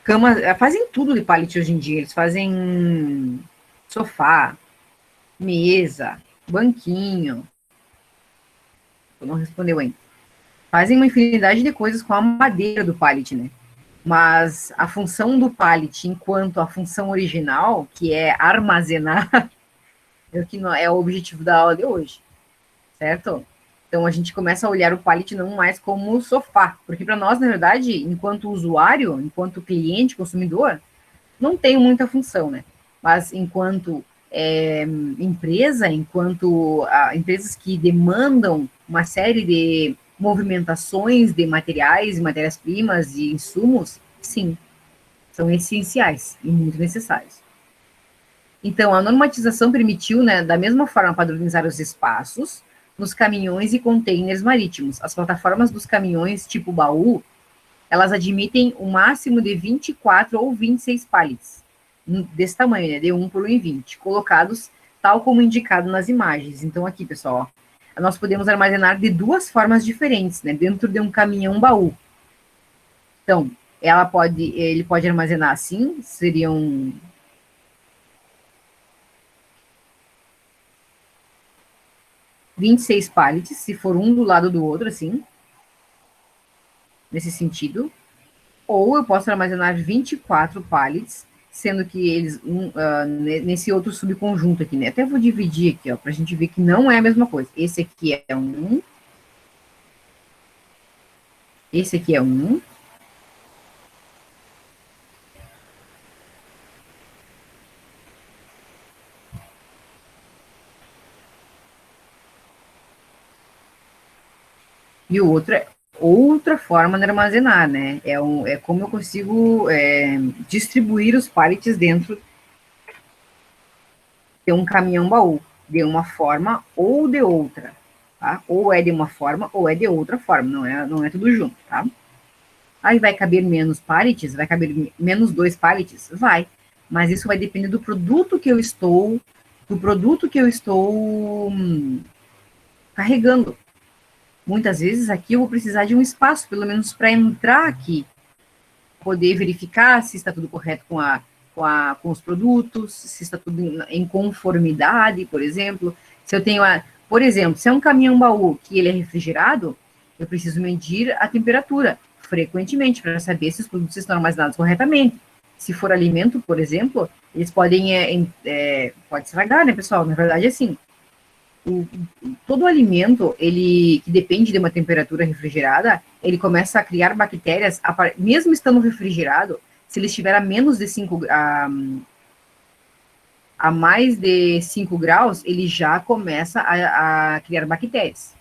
camas, fazem tudo de pallet hoje em dia. Eles fazem sofá, mesa, banquinho. Não respondeu ainda. Fazem uma infinidade de coisas com a madeira do pallet, né? Mas a função do pallet, enquanto a função original, que é armazenar, é o que é o objetivo da aula de hoje, certo? Então a gente começa a olhar o pallet não mais como sofá, porque para nós, na verdade, enquanto usuário, enquanto cliente, consumidor, não tem muita função, né? Mas enquanto empresa, enquanto empresas que demandam uma série de movimentações de materiais, matérias-primas e insumos, sim, são essenciais e muito necessários. Então, a normatização permitiu, né, da mesma forma, padronizar os espaços nos caminhões e containers marítimos. As plataformas dos caminhões tipo baú, elas admitem o máximo de 24 ou 26 pallets, desse tamanho, né, de 1 por 1,20, colocados tal como indicado nas imagens. Então, aqui, pessoal, ó, nós podemos armazenar de 2 formas diferentes, né, dentro de um caminhão baú. Então, ele pode armazenar assim, seriam... 26 pallets, se for um do lado do outro, assim, nesse sentido. Ou eu posso armazenar 24 pallets, sendo que eles, nesse outro subconjunto aqui, né? Até vou dividir aqui, ó, pra gente ver que não é a mesma coisa. Esse aqui é um, esse aqui é um, e o outro é outra forma de armazenar, né? É como eu consigo distribuir os pallets dentro de um caminhão-baú, de uma forma ou de outra, tá? Ou é de uma forma ou é de outra forma, não é tudo junto, tá? Aí vai caber menos pallets? Vai caber menos 2 pallets? Vai. Mas isso vai depender do produto que eu estou carregando. Muitas vezes aqui eu vou precisar de um espaço, pelo menos para entrar aqui, poder verificar se está tudo correto com os produtos, se está tudo em conformidade, por exemplo. Se eu tenho, por exemplo, se é um caminhão-baú que ele é refrigerado, eu preciso medir a temperatura frequentemente para saber se os produtos estão armazenados corretamente. Se for alimento, por exemplo, eles podem pode estragar, né, pessoal? Na verdade, é assim, todo alimento, ele que depende de uma temperatura refrigerada, ele começa a criar bactérias, mesmo estando refrigerado, se ele estiver a menos de 5 a mais de 5 graus, ele já começa a criar bactérias,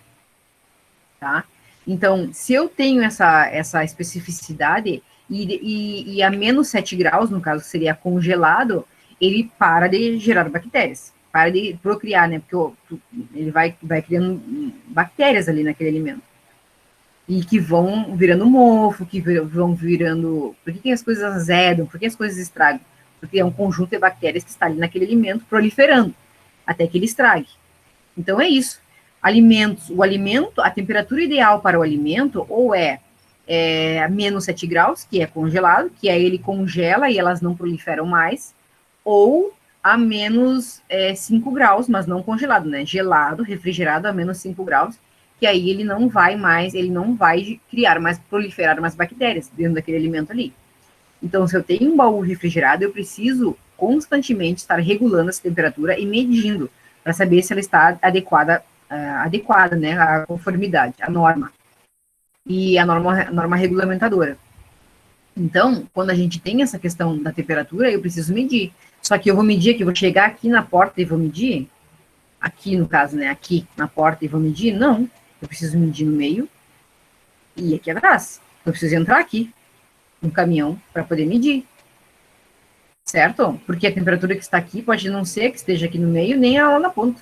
tá? Então, se eu tenho essa especificidade e a menos 7 graus, no caso seria congelado, ele para de gerar bactérias, para de procriar, né? Porque ele vai criando bactérias ali naquele alimento. E que vão virando mofo, vão virando. Por que as coisas azedam? Por que as coisas estragam? Porque é um conjunto de bactérias que está ali naquele alimento proliferando até que ele estrague. Então é isso. Alimentos, a temperatura ideal para o alimento ou é menos 7 graus, que é congelado, que aí ele congela e elas não proliferam mais, ou a menos 5 graus, mas não congelado, né? Gelado, refrigerado a menos 5 graus, que aí ele não vai criar mais, proliferar mais bactérias dentro daquele alimento ali. Então, se eu tenho um baú refrigerado, eu preciso constantemente estar regulando essa temperatura e medindo para saber se ela está adequada, né, à conformidade, à norma e a norma regulamentadora. Então, quando a gente tem essa questão da temperatura, eu preciso medir. Só que eu vou medir aqui, vou chegar aqui na porta e vou medir, aqui no caso, né, aqui na porta e vou medir? Não, eu preciso medir no meio e aqui atrás. Eu preciso entrar aqui no caminhão para poder medir, certo? Porque a temperatura que está aqui pode não ser que esteja aqui no meio, nem lá na ponta.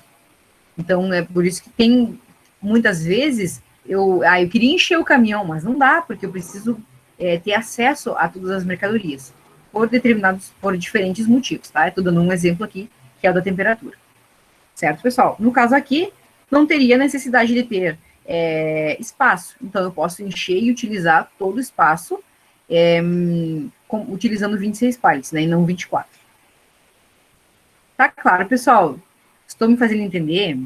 Então, é por isso que tem, muitas vezes, eu queria encher o caminhão, mas não dá, porque eu preciso ter acesso a todas as mercadorias, por diferentes motivos, tá? Estou dando um exemplo aqui, que é o da temperatura. Certo, pessoal? No caso aqui, não teria necessidade de ter espaço. Então, eu posso encher e utilizar todo o espaço utilizando 26 pallets, né? E não 24. Tá claro, pessoal? Estou me fazendo entender?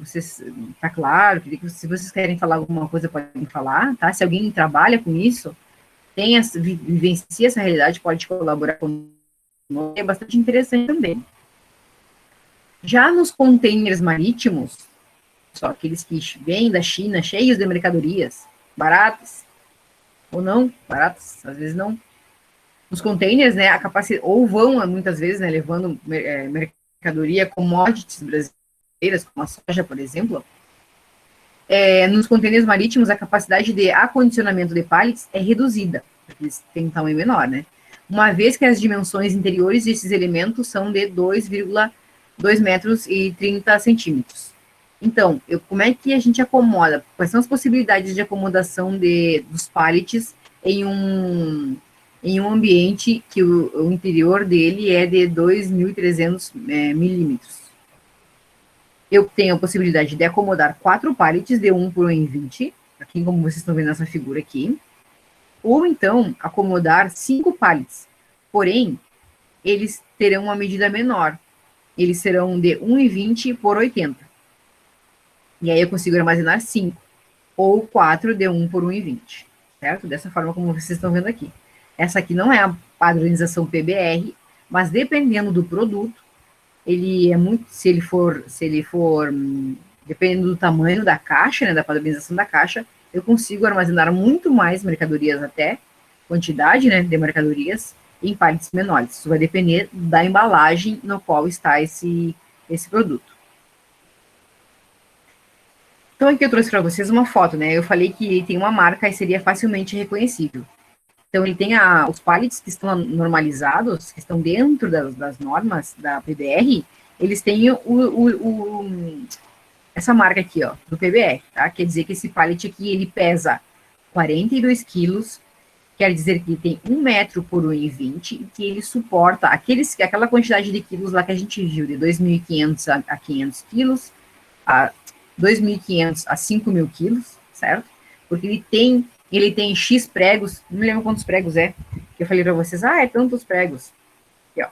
Tá claro? Se vocês querem falar alguma coisa, podem falar, tá? Se alguém trabalha com isso, vivencia essa realidade, pode colaborar conosco. É bastante interessante também. Já nos containers marítimos, só aqueles que vêm da China, cheios de mercadorias, baratas, ou não, baratas, às vezes não. Nos containers, né, a capacidade, ou vão, muitas vezes, né, levando mercadoria, commodities brasileiras, como a soja, por exemplo, nos containers marítimos, a capacidade de acondicionamento de pallets é reduzida, porque eles têm um tamanho menor, né? Uma vez que as dimensões interiores desses elementos são de 2,2 metros e 30 centímetros. Então, como é que a gente acomoda? Quais são as possibilidades de acomodação dos pallets em um ambiente que o interior dele é de 2.300 milímetros? Eu tenho a possibilidade de acomodar 4 pallets de 1 por 1,20, aqui como vocês estão vendo nessa figura aqui, ou então acomodar 5 pallets, porém, eles terão uma medida menor, eles serão de 1,20 por 80. E aí eu consigo armazenar 5 ou 4 de 1 por 1,20, certo? Dessa forma como vocês estão vendo aqui. Essa aqui não é a padronização PBR, mas dependendo do produto, ele é muito, dependendo do tamanho da caixa, né, da padronização da caixa, eu consigo armazenar muito mais mercadorias até, quantidade, né, de mercadorias, em pallets menores. Isso vai depender da embalagem no qual está esse produto. Então, aqui eu trouxe para vocês uma foto, né? Eu falei que tem uma marca e seria facilmente reconhecível. Então, ele tem os pallets que estão normalizados, que estão dentro das normas da PBR, eles têm essa marca aqui, ó, do PBR, tá? Quer dizer que esse pallet aqui, ele pesa 42 quilos, quer dizer que ele tem 1 metro por 1,20 e que ele suporta aquela quantidade de quilos lá que a gente viu, de 2.500 a 500 quilos, a 2.500 a 5.000 quilos, certo? Porque ele tem X pregos, não me lembro quantos pregos é, que eu falei para vocês, é tantos pregos. Aqui, ó.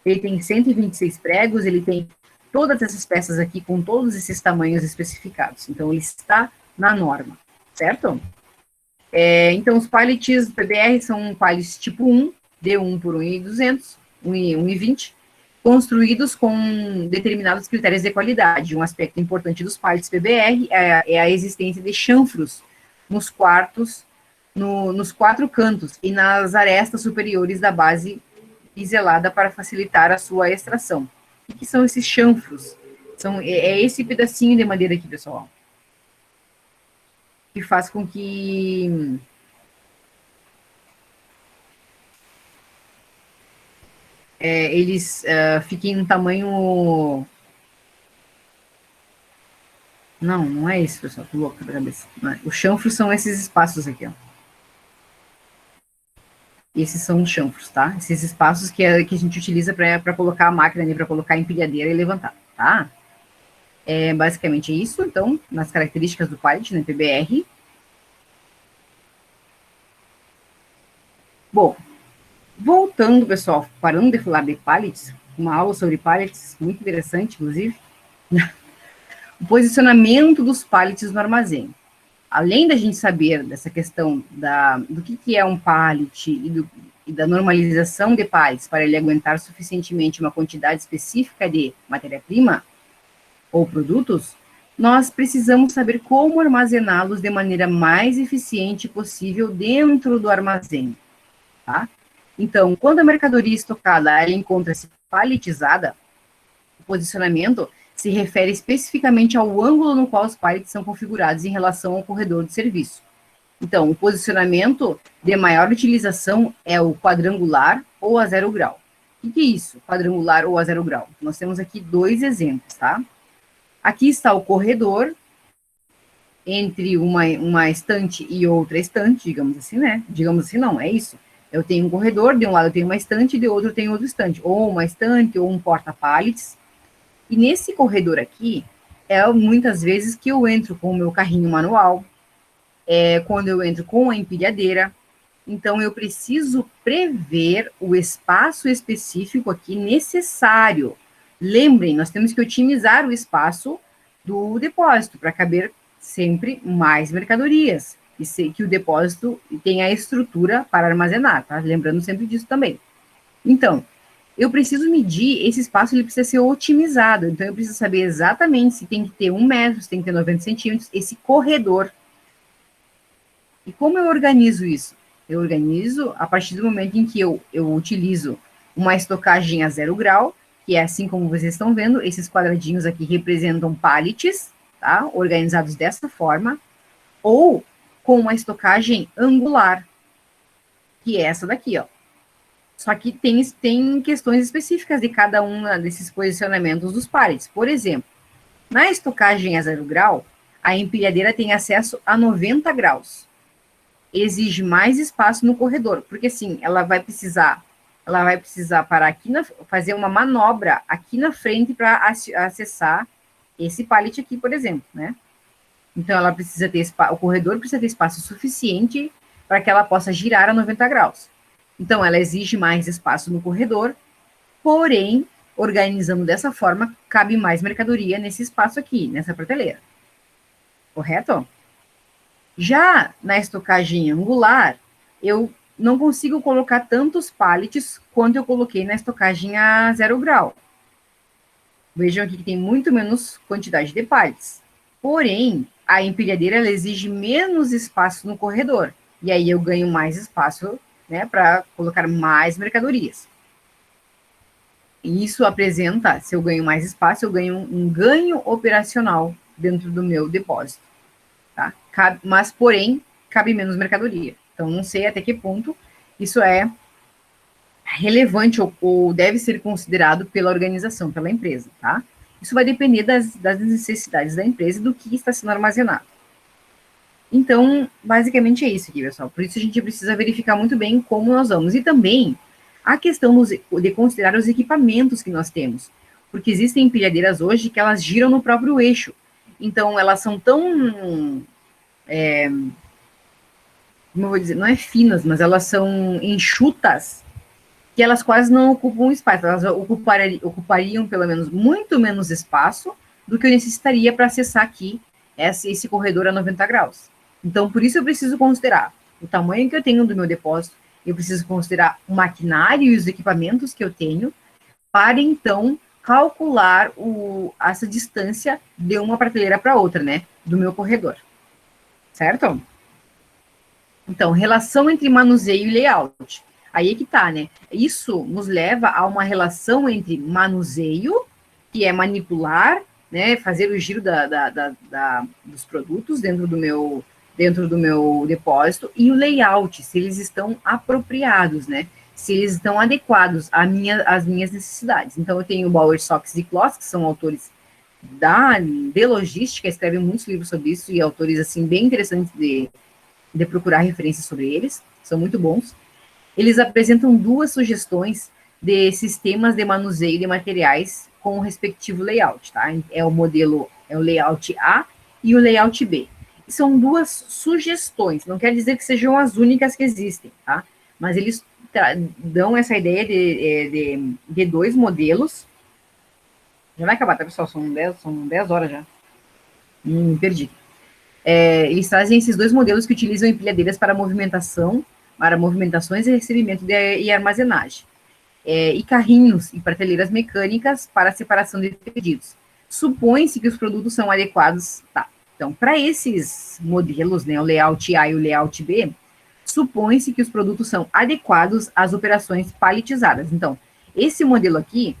Ele tem 126 pregos, ele tem todas essas peças aqui com todos esses tamanhos especificados. Então, ele está na norma, certo? Então, os pallets do PBR são pallets tipo 1, de 1 por 1,200, 1,20, construídos com determinados critérios de qualidade. Um aspecto importante dos pallets PBR é a existência de chanfros nos nos 4 cantos e nas arestas superiores da base biselada para facilitar a sua extração. O que são esses chanfros? É esse pedacinho de madeira aqui, pessoal, que faz com que eles fiquem um tamanho... Não é isso, pessoal, tô louca da cabeça. Os chanfros são esses espaços aqui, ó. Esses são os chanfros, tá? Esses espaços que a gente utiliza para colocar a máquina ali, para colocar a empilhadeira e levantar, tá? É basicamente isso, então, nas características do pallet, né, PBR. Bom, voltando, pessoal, parando de falar de pallets, uma aula sobre pallets, muito interessante, inclusive, o posicionamento dos pallets no armazém. Além da gente saber dessa questão do que é um pallet e da normalização de pallets para ele aguentar suficientemente uma quantidade específica de matéria-prima ou produtos, nós precisamos saber como armazená-los de maneira mais eficiente possível dentro do armazém, tá? Então, quando a mercadoria estocada ela encontra-se palletizada, o posicionamento se refere especificamente ao ângulo no qual os pallets são configurados em relação ao corredor de serviço. Então, o posicionamento de maior utilização é o quadrangular ou a 0 grau. O que é isso, quadrangular ou a 0 grau? Nós temos aqui 2 exemplos, tá? Aqui está o corredor entre uma estante e outra estante, digamos assim, né? Digamos assim, não, é isso. Eu tenho um corredor, de um lado eu tenho uma estante, de outro eu tenho outra estante. Ou uma estante, ou um porta-pallets. E nesse corredor aqui, muitas vezes que eu entro com o meu carrinho manual, quando eu entro com a empilhadeira. Então, eu preciso prever o espaço específico aqui necessário. Lembrem, nós temos que otimizar o espaço do depósito para caber sempre mais mercadorias. E que o depósito tenha a estrutura para armazenar, tá? Lembrando sempre disso também. Então, eu preciso medir esse espaço, ele precisa ser otimizado. Então, eu preciso saber exatamente se tem que ter 1 metro, se tem que ter 90 centímetros, esse corredor. E como eu organizo isso? Eu organizo a partir do momento em que eu utilizo uma estocagem a 0 grau, que é assim como vocês estão vendo, esses quadradinhos aqui representam pallets, tá? Organizados dessa forma, ou com uma estocagem angular, que é essa daqui, ó. Só que tem questões específicas de cada um desses posicionamentos dos pallets. Por exemplo, na estocagem a 0 grau, a empilhadeira tem acesso a 90 graus. Exige mais espaço no corredor, porque assim, ela vai precisar parar aqui, fazer uma manobra aqui na frente para acessar esse pallet aqui, por exemplo, né? Então, ela precisa ter o corredor precisa ter espaço suficiente para que ela possa girar a 90 graus. Então, ela exige mais espaço no corredor, porém, organizando dessa forma, cabe mais mercadoria nesse espaço aqui, nessa prateleira. Correto? Já na estocagem angular, eu não consigo colocar tantos pallets quanto eu coloquei na estocagem a 0 grau. Vejam aqui que tem muito menos quantidade de pallets. Porém, a empilhadeira ela exige menos espaço no corredor. E aí eu ganho mais espaço, né, para colocar mais mercadorias. E isso apresenta, se eu ganho mais espaço, eu ganho um ganho operacional dentro do meu depósito. Tá? Mas, porém, cabe menos mercadoria. Então, não sei até que ponto isso é relevante ou deve ser considerado pela organização, pela empresa, tá? Isso vai depender das necessidades da empresa e do que está sendo armazenado. Então, basicamente é isso aqui, pessoal. Por isso a gente precisa verificar muito bem como nós vamos. E também a questão de considerar os equipamentos que nós temos. Porque existem empilhadeiras hoje que elas giram no próprio eixo. Então, elas são tão... como eu vou dizer? Não é finas, mas elas são enxutas, que elas quase não ocupam espaço. Elas ocupariam, pelo menos, muito menos espaço do que eu necessitaria para acessar aqui esse corredor a 90 graus. Então, por isso eu preciso considerar o tamanho que eu tenho do meu depósito, eu preciso considerar o maquinário e os equipamentos que eu tenho, para, então, calcular essa distância de uma prateleira para outra, né, do meu corredor. Certo? Então, relação entre manuseio e layout. Aí é que tá, né? Isso nos leva a uma relação entre manuseio, que é manipular, né, fazer o giro dos produtos dentro do meu depósito, e o layout, se eles estão apropriados, né? Se eles estão adequados às minhas necessidades. Então, eu tenho o Bauer, Sox e Kloss, que são autores de logística, escrevem muitos livros sobre isso, e autores, assim, bem interessantes de procurar referências sobre eles, são muito bons. Eles apresentam duas sugestões de sistemas de manuseio de materiais com o respectivo layout, tá? É o layout A e o layout B. E são duas sugestões, não quer dizer que sejam as únicas que existem, tá? Mas eles dão essa ideia de dois modelos. Já vai acabar, tá, pessoal? São 10 horas já. Me perdi. Eles trazem esses dois modelos que utilizam empilhadeiras para movimentações e recebimento e armazenagem. E carrinhos e prateleiras mecânicas para separação de pedidos. Supõe-se que os produtos são adequados. Tá. Então, para esses modelos, né, o layout A e o layout B, supõe-se que os produtos são adequados às operações paletizadas. Então, esse modelo aqui,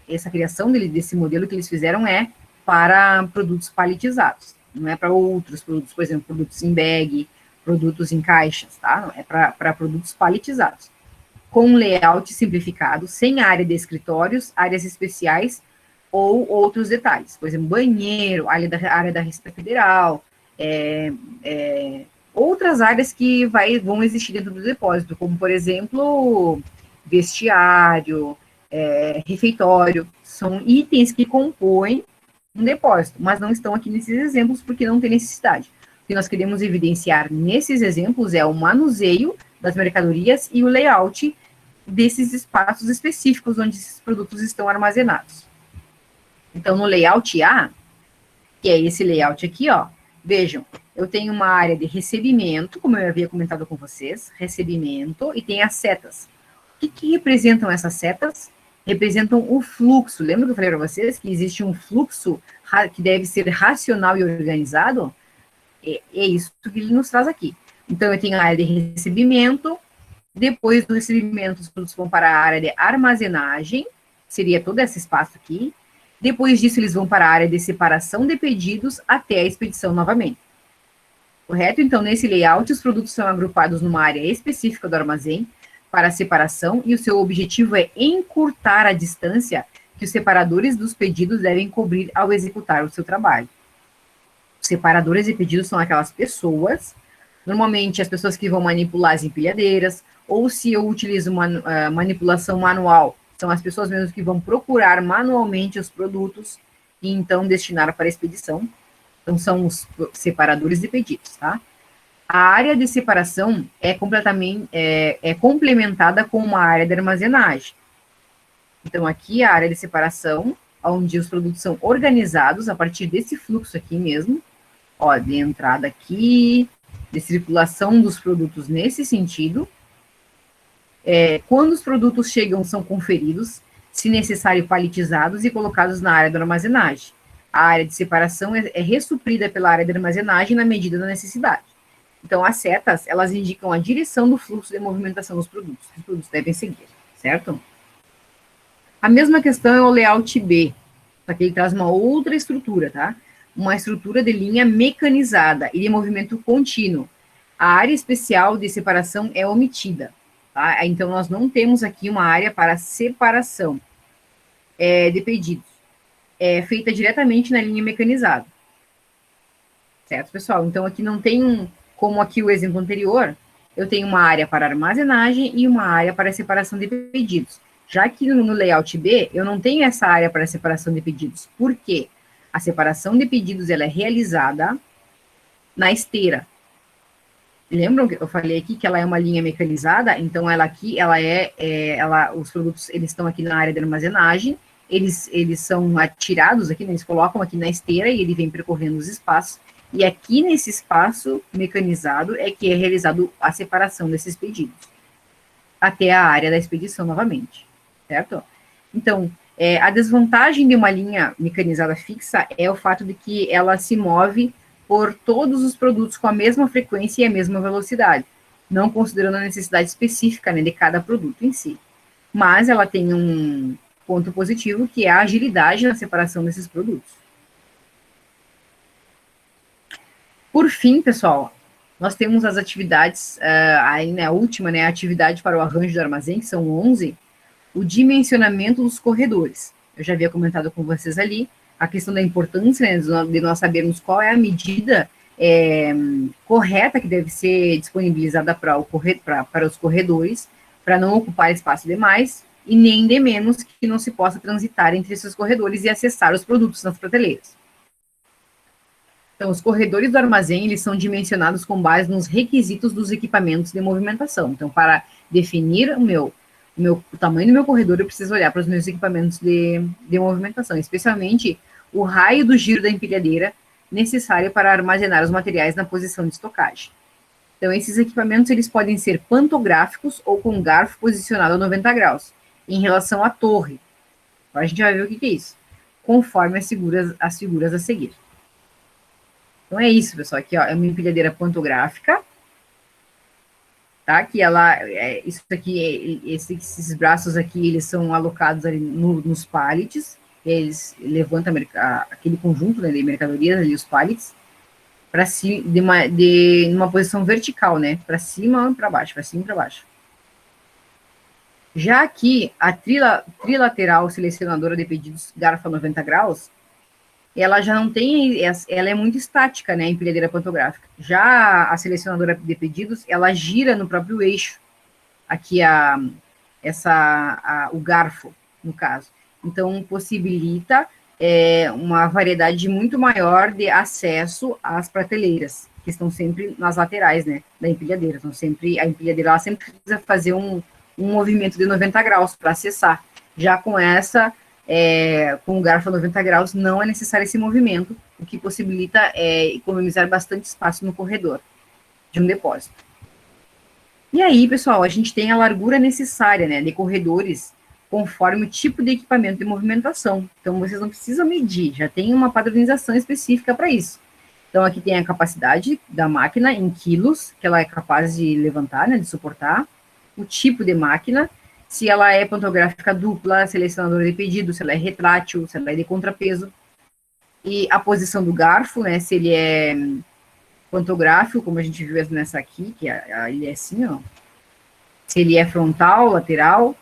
essa criação desse modelo que eles fizeram é para produtos paletizados, não é para outros produtos, por exemplo, produtos em bag, produtos em caixas, tá? É para produtos paletizados, com um layout simplificado, sem área de escritórios, áreas especiais ou outros detalhes, por exemplo, banheiro, área da Receita Federal, outras áreas que vão existir dentro do depósito, como, por exemplo, vestiário, refeitório, são itens que compõem um depósito, mas não estão aqui nesses exemplos porque não tem necessidade. O que nós queremos evidenciar nesses exemplos é o manuseio das mercadorias e o layout desses espaços específicos onde esses produtos estão armazenados. Então, no layout A, que é esse layout aqui, ó, vejam, eu tenho uma área de recebimento, como eu havia comentado com vocês, recebimento, e tem as setas. O que representam essas setas? Representam o fluxo. Lembra que eu falei para vocês que existe um fluxo que deve ser racional e organizado? É isso que ele nos traz aqui. Então, eu tenho a área de recebimento, depois do recebimento, os produtos vão para a área de armazenagem, seria todo esse espaço aqui. Depois disso, eles vão para a área de separação de pedidos até a expedição novamente. Correto? Então, nesse layout, os produtos são agrupados numa área específica do armazém, para a separação, e o seu objetivo é encurtar a distância que os separadores dos pedidos devem cobrir ao executar o seu trabalho. Os separadores de pedidos são aquelas pessoas, normalmente as pessoas que vão manipular as empilhadeiras, ou se eu utilizo manipulação manual, são as pessoas mesmo que vão procurar manualmente os produtos e então destinar para a expedição. Então, são os separadores de pedidos, tá? A área de separação é complementada com uma área de armazenagem. Então, aqui a área de separação, onde os produtos são organizados a partir desse fluxo aqui mesmo, ó, de entrada aqui, de circulação dos produtos nesse sentido. Quando os produtos chegam, são conferidos, se necessário, paletizados e colocados na área da armazenagem. A área de separação é ressuprida pela área de armazenagem na medida da necessidade. Então, as setas, elas indicam a direção do fluxo de movimentação dos produtos, que os produtos devem seguir, certo? A mesma questão é o layout B, só que ele traz uma outra estrutura, tá? Uma estrutura de linha mecanizada e de movimento contínuo. A área especial de separação é omitida, tá? Então, nós não temos aqui uma área para separação de pedidos. É feita diretamente na linha mecanizada. Certo, pessoal? Então, aqui não tem como aqui o exemplo anterior, eu tenho uma área para armazenagem e uma área para separação de pedidos. Já que no layout B, eu não tenho essa área para separação de pedidos. Por quê? A separação de pedidos, ela é realizada na esteira. Lembram que eu falei aqui que ela é uma linha mecanizada? Então, ela aqui, os produtos, eles estão aqui na área de armazenagem, eles são atirados aqui, né, eles colocam aqui na esteira e ele vem percorrendo os espaços. E aqui nesse espaço mecanizado é que é realizado a separação desses pedidos até a área da expedição novamente, certo? Então, a desvantagem de uma linha mecanizada fixa é o fato de que ela se move por todos os produtos com a mesma frequência e a mesma velocidade, não considerando a necessidade específica, né, de cada produto em si. Mas ela tem um ponto positivo, que é a agilidade na separação desses produtos. Por fim, pessoal, nós temos as atividades, aí, né, a última, né, a atividade para o arranjo do armazém, que são 11, o dimensionamento dos corredores. Eu já havia comentado com vocês ali a questão da importância, né, de nós sabermos qual é a medida correta que deve ser disponibilizada para os corredores, para não ocupar espaço demais, e nem de menos que não se possa transitar entre esses corredores e acessar os produtos nas prateleiras. Então, os corredores do armazém, eles são dimensionados com base nos requisitos dos equipamentos de movimentação. Então, para definir o tamanho do meu corredor, eu preciso olhar para os meus equipamentos de movimentação, especialmente o raio do giro da empilhadeira necessário para armazenar os materiais na posição de estocagem. Então, esses equipamentos, eles podem ser pantográficos ou com garfo posicionado a 90 graus, em relação à torre. Agora a gente vai ver o que é isso, conforme as figuras a seguir. Então, é isso, pessoal. Aqui, ó, é uma empilhadeira pantográfica, tá? Que ela, isso aqui, esses braços aqui, eles são alocados ali nos pallets, eles levantam aquele conjunto, né, de mercadorias ali, os pallets, para cima, numa posição vertical, né? Para cima, para baixo, para cima e para baixo. Já aqui, a trilateral selecionadora de pedidos garfa 90 graus, ela já não tem, ela é muito estática, né, a empilhadeira pantográfica. Já a selecionadora de pedidos, ela gira no próprio eixo, aqui o garfo, no caso. Então, possibilita uma variedade muito maior de acesso às prateleiras, que estão sempre nas laterais, né, da empilhadeira. Então, a empilhadeira, ela sempre precisa fazer um movimento de 90 graus para acessar. Já com com o garfo a 90 graus, não é necessário esse movimento, o que possibilita economizar bastante espaço no corredor de um depósito. E aí, pessoal, a gente tem a largura necessária, né, de corredores, conforme o tipo de equipamento de movimentação. Então, vocês não precisam medir, já tem uma padronização específica para isso. Então, aqui tem a capacidade da máquina em quilos, que ela é capaz de levantar, né, de suportar, o tipo de máquina, se ela é pantográfica dupla, selecionadora de pedido, se ela é retrátil, se ela é de contrapeso, e a posição do garfo, né, se ele é pantográfico, como a gente viu nessa aqui, que ele é assim, ó, se ele é frontal, lateral,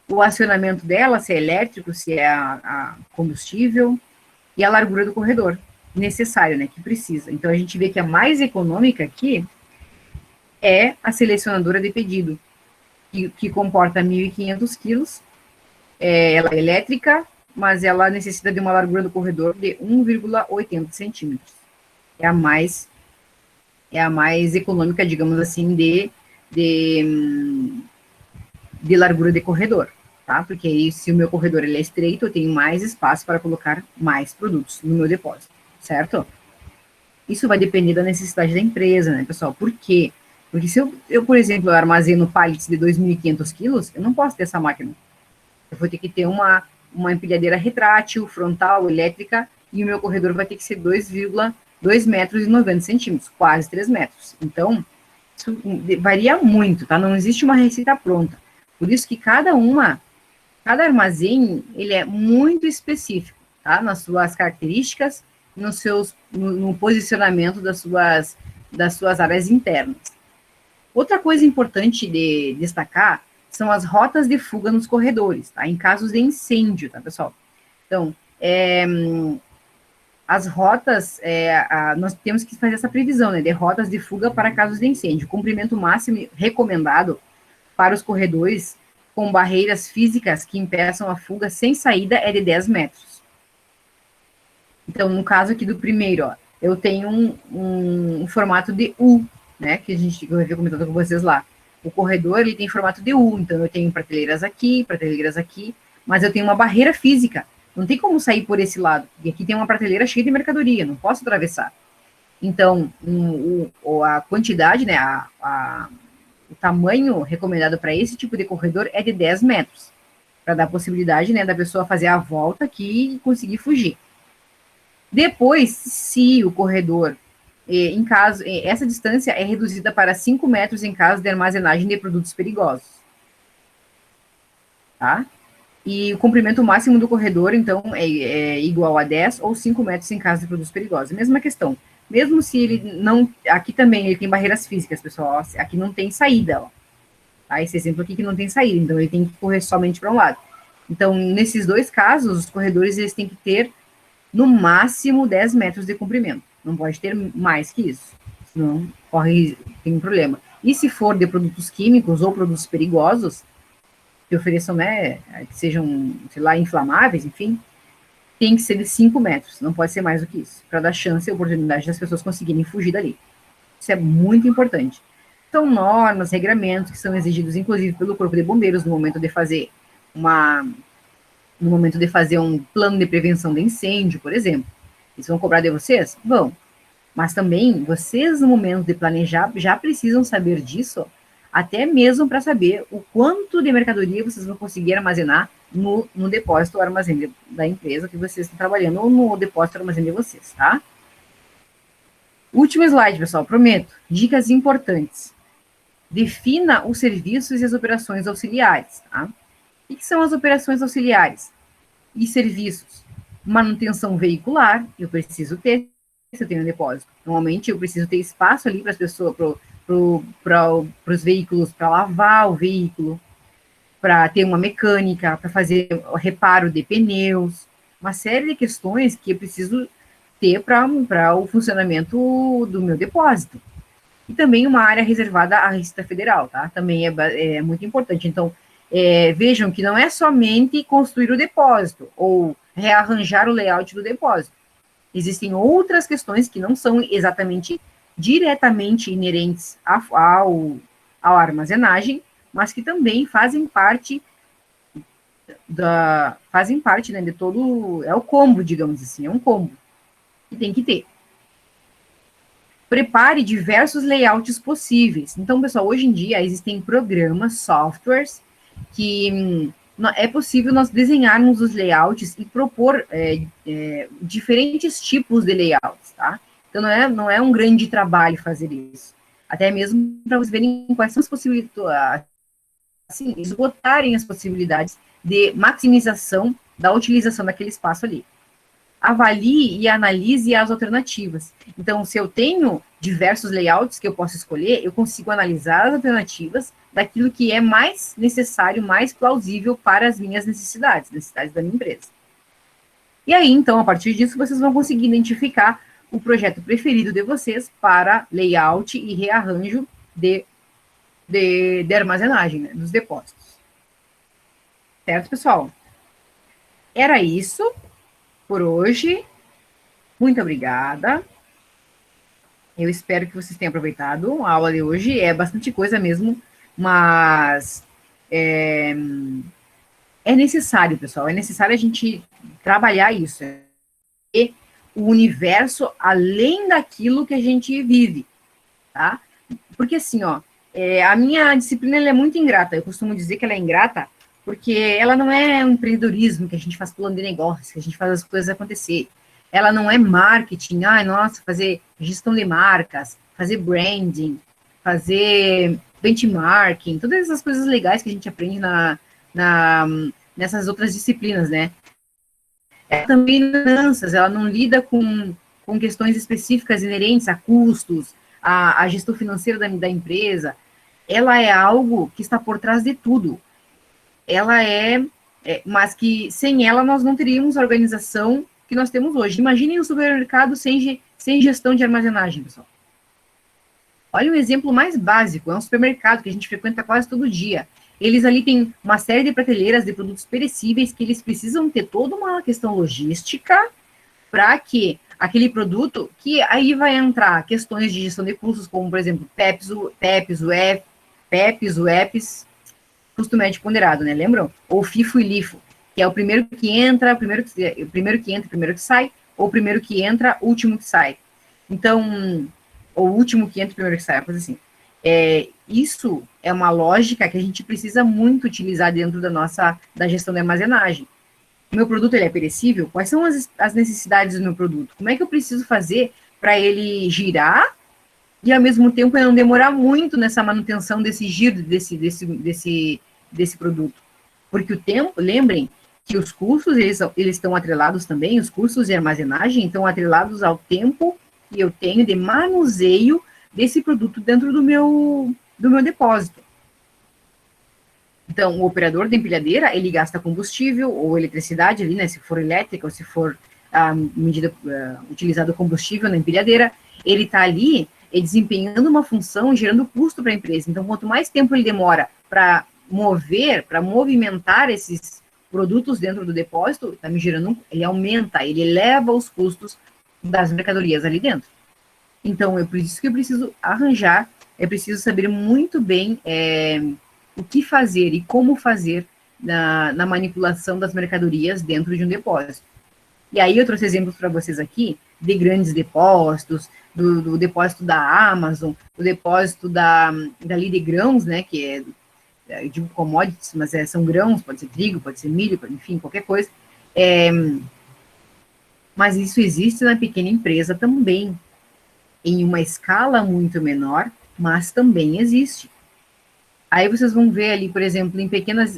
o acionamento dela, se é elétrico, se é a combustível, e a largura do corredor, necessário, né, que precisa. Então, a gente vê que a mais econômica aqui é a selecionadora de pedido, que comporta 1.500 quilos, ela é elétrica, mas ela necessita de uma largura do corredor de 1,80 centímetros. É a mais econômica, digamos assim, de largura de corredor, tá? Porque aí, se o meu corredor ele é estreito, eu tenho mais espaço para colocar mais produtos no meu depósito, certo? Isso vai depender da necessidade da empresa, né, pessoal? Por quê? Porque se eu por exemplo, armazeno pallets de 2.500 quilos, eu não posso ter essa máquina. Eu vou ter que ter uma empilhadeira retrátil, frontal, elétrica, e o meu corredor vai ter que ser 2,2 metros e 90 centímetros, quase 3 metros. Então, isso varia muito, tá? Não existe uma receita pronta. Por isso que cada armazém, ele é muito específico, tá? Nas suas características, no posicionamento das suas áreas internas. Outra coisa importante de destacar são as rotas de fuga nos corredores, tá? Em casos de incêndio, tá, pessoal? Então, as rotas, nós temos que fazer essa previsão, né, de rotas de fuga para casos de incêndio. O comprimento máximo recomendado para os corredores com barreiras físicas que impeçam a fuga sem saída é de 10 metros. Então, no caso aqui do primeiro, ó, eu tenho um formato de U, né, que eu havia comentado com vocês lá. O corredor, ele tem formato de U, então eu tenho prateleiras aqui, mas eu tenho uma barreira física. Não tem como sair por esse lado. E aqui tem uma prateleira cheia de mercadoria, não posso atravessar. Então, a quantidade, né, o tamanho recomendado para esse tipo de corredor é de 10 metros, para dar a possibilidade, né, da pessoa fazer a volta aqui e conseguir fugir. Depois, se o corredor, essa distância é reduzida para 5 metros em caso de armazenagem de produtos perigosos. Tá? E o comprimento máximo do corredor, então, é igual a 10 ou 5 metros em caso de produtos perigosos. Mesma questão. Mesmo se ele não... Aqui também ele tem barreiras físicas, pessoal. Aqui não tem saída, ó. Tá? Esse exemplo aqui que não tem saída, então ele tem que correr somente para um lado. Então, nesses dois casos, os corredores eles têm que ter, no máximo, 10 metros de comprimento. Não pode ter mais que isso. Senão tem um problema. E se for de produtos químicos ou produtos perigosos, que ofereçam, né, que sejam, sei lá, inflamáveis, enfim, tem que ser de 5 metros, não pode ser mais do que isso, para dar chance e oportunidade das pessoas conseguirem fugir dali. Isso é muito importante. São normas, regramentos que são exigidos, inclusive, pelo Corpo de Bombeiros no momento de fazer um plano de prevenção de incêndio, por exemplo. Eles vão cobrar de vocês? Vão. Mas também, vocês, no momento de planejar, já precisam saber disso, até mesmo para saber o quanto de mercadoria vocês vão conseguir armazenar no depósito ou armazém da empresa que vocês estão trabalhando, ou no depósito ou armazém de vocês, tá? Último slide, pessoal, prometo. Dicas importantes. Defina os serviços e as operações auxiliares, tá? O que são as operações auxiliares e serviços? Manutenção veicular, eu preciso ter se eu tenho um depósito. Normalmente eu preciso ter espaço ali para as pessoas, para os veículos, para lavar o veículo, para ter uma mecânica, para fazer o reparo de pneus, uma série de questões que eu preciso ter para o funcionamento do meu depósito. E também uma área reservada à Receita Federal, tá? Também é muito importante. Então, vejam que não é somente construir o depósito ou rearranjar o layout do depósito. Existem outras questões que não são exatamente diretamente inerentes ao armazenagem, mas que também fazem parte né, de todo, é o combo, digamos assim, é um combo que tem que ter. Prepare diversos layouts possíveis. Então, pessoal, hoje em dia existem programas, softwares, que é possível nós desenharmos os layouts e propor diferentes tipos de layouts, tá? Então, não é um grande trabalho fazer isso. Até mesmo para vocês verem quais são as possibilidades, assim, esgotarem as possibilidades de maximização da utilização daquele espaço ali. Avalie e analise as alternativas. Então, se eu tenho diversos layouts que eu posso escolher, eu consigo analisar as alternativas daquilo que é mais necessário, mais plausível para as minhas necessidades da minha empresa. E aí, então, a partir disso, vocês vão conseguir identificar o projeto preferido de vocês para layout e rearranjo de armazenagem, né, dos depósitos. Certo, pessoal? Era isso por hoje. Muito obrigada. Eu espero que vocês tenham aproveitado a aula de hoje. É bastante coisa mesmo, mas É necessário, pessoal, é necessário a gente trabalhar isso. E o universo além daquilo que a gente vive, tá? Porque assim, ó, a minha disciplina ela é muito ingrata. Eu costumo dizer que ela é ingrata porque ela não é um empreendedorismo que a gente faz plano de negócio, que a gente faz as coisas acontecer. Ela não é marketing, ai, nossa, fazer gestão de marcas, fazer branding, fazer benchmarking, todas essas coisas legais que a gente aprende na, nessas outras disciplinas, né? Ela também finanças, ela não lida com questões específicas inerentes a custos, a gestão financeira da empresa. Ela é algo que está por trás de tudo. Ela mas que sem ela nós não teríamos a organização que nós temos hoje. Imaginem um supermercado sem gestão de armazenagem, pessoal. Olha um exemplo mais básico, é um supermercado que a gente frequenta quase todo dia. Eles ali têm uma série de prateleiras de produtos perecíveis que eles precisam ter toda uma questão logística para que aquele produto, que aí vai entrar questões de gestão de custos, como, por exemplo, PEPs, UEPs, custo médio ponderado, né? Lembram? Ou FIFO e LIFO, que é o primeiro que entra, primeiro que sai, ou o primeiro que entra, último que sai. Então, ou o último que entra, primeiro que sai, coisa assim. Isso é uma lógica que a gente precisa muito utilizar dentro da gestão de armazenagem. O meu produto ele é perecível? Quais são as necessidades do meu produto? Como é que eu preciso fazer para ele girar e, ao mesmo tempo, eu não demorar muito nessa manutenção desse giro desse produto? Porque o tempo, lembrem que os custos, eles estão atrelados também, os custos de armazenagem estão atrelados ao tempo que eu tenho de manuseio desse produto dentro do meu depósito. Então, o operador da empilhadeira, ele gasta combustível ou eletricidade ali, né, se for elétrica ou se for utilizado combustível na empilhadeira, ele está ali desempenhando uma função, gerando custo para a empresa. Então, quanto mais tempo ele demora para movimentar esses produtos dentro do depósito, está me gerando, ele aumenta, ele eleva os custos das mercadorias ali dentro. Então, é por isso que eu preciso arranjar, é preciso saber muito bem o que fazer e como fazer na manipulação das mercadorias dentro de um depósito. E aí eu trouxe exemplos para vocês aqui de grandes depósitos, do depósito da Amazon, do depósito dali de grãos, né, que eu digo commodities, mas são grãos, pode ser trigo, pode ser milho, enfim, qualquer coisa. Mas isso existe na pequena empresa também, em uma escala muito menor, mas também existe. Aí vocês vão ver ali, por exemplo, em pequenas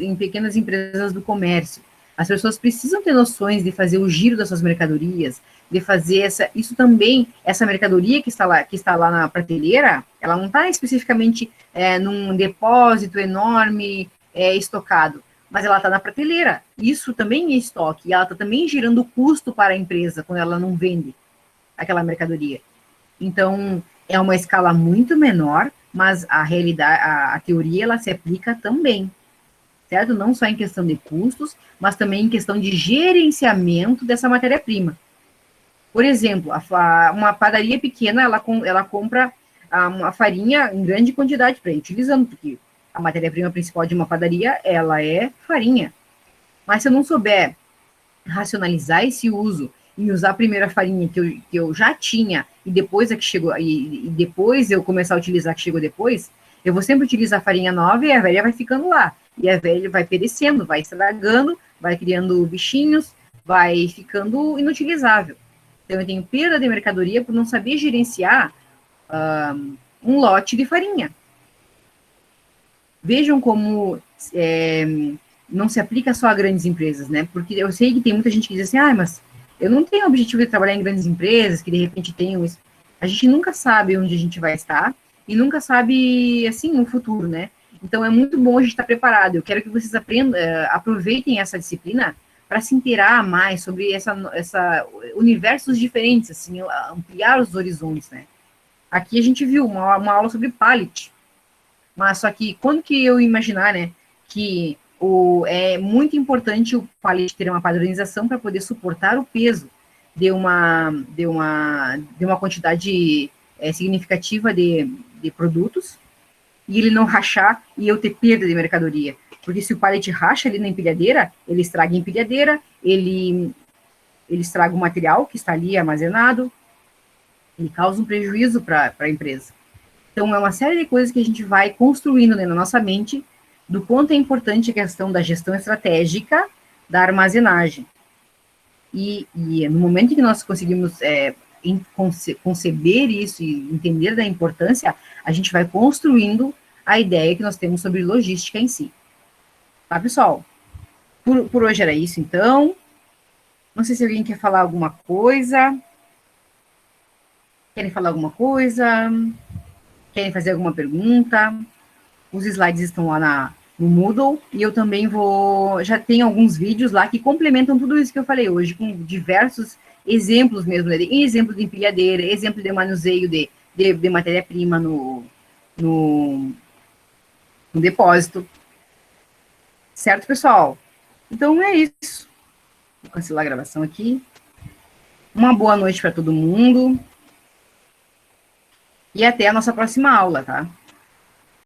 empresas do comércio, as pessoas precisam ter noções de fazer o giro das suas mercadorias, de fazer isso também, essa mercadoria que está lá na prateleira, ela não está especificamente num depósito enorme, estocado, mas ela está na prateleira. Isso também é estoque, e ela está também gerando custo para a empresa quando ela não vende aquela mercadoria. Então, é uma escala muito menor, mas a realidade, a teoria, ela se aplica também, certo? Não só em questão de custos, mas também em questão de gerenciamento dessa matéria-prima. Por exemplo, uma padaria pequena, ela compra uma farinha em grande quantidade para ir utilizando, porque a matéria-prima principal de uma padaria, ela é farinha. Mas se eu não souber racionalizar esse uso e usar primeiro a farinha que eu já tinha e depois a que chegou, e depois eu começar a utilizar a que chegou depois, eu vou sempre utilizar a farinha nova e a velha vai ficando lá. E a velha vai perecendo, vai estragando, vai criando bichinhos, vai ficando inutilizável. Então eu tenho perda de mercadoria por não saber gerenciar um lote de farinha. Vejam como não se aplica só a grandes empresas, né? Porque eu sei que tem muita gente que diz assim, mas eu não tenho o objetivo de trabalhar em grandes empresas, que de repente tenham isso. A gente nunca sabe onde a gente vai estar e nunca sabe, assim, o futuro, né? Então, é muito bom a gente estar preparado. Eu quero que vocês aproveitem essa disciplina para se inteirar mais sobre essa universos diferentes, assim, ampliar os horizontes, né? Aqui a gente viu uma aula sobre pallet, mas só que quando que eu imaginar, né, que é muito importante o pallet ter uma padronização para poder suportar o peso de uma quantidade significativa de produtos, e ele não rachar e eu ter perda de mercadoria. Porque se o pallet racha ali na empilhadeira, ele estraga a empilhadeira, ele estraga o material que está ali armazenado, ele causa um prejuízo para a empresa. Então, é uma série de coisas que a gente vai construindo, né, na nossa mente, do quanto é importante a questão da gestão estratégica da armazenagem. E no momento em que nós conseguimos conceber isso e entender da importância, a gente vai construindo a ideia que nós temos sobre logística em si. Tá, pessoal? Por hoje era isso, então. Não sei se alguém quer falar alguma coisa. Querem falar alguma coisa? Querem fazer alguma pergunta? Os slides estão lá no Moodle, e eu também já tenho alguns vídeos lá que complementam tudo isso que eu falei hoje, com diversos exemplos mesmo, né? Exemplo de empilhadeira, exemplo de manuseio de matéria-prima no depósito. Certo, pessoal? Então é isso. Vou cancelar a gravação aqui. Uma boa noite para todo mundo. E até a nossa próxima aula, tá?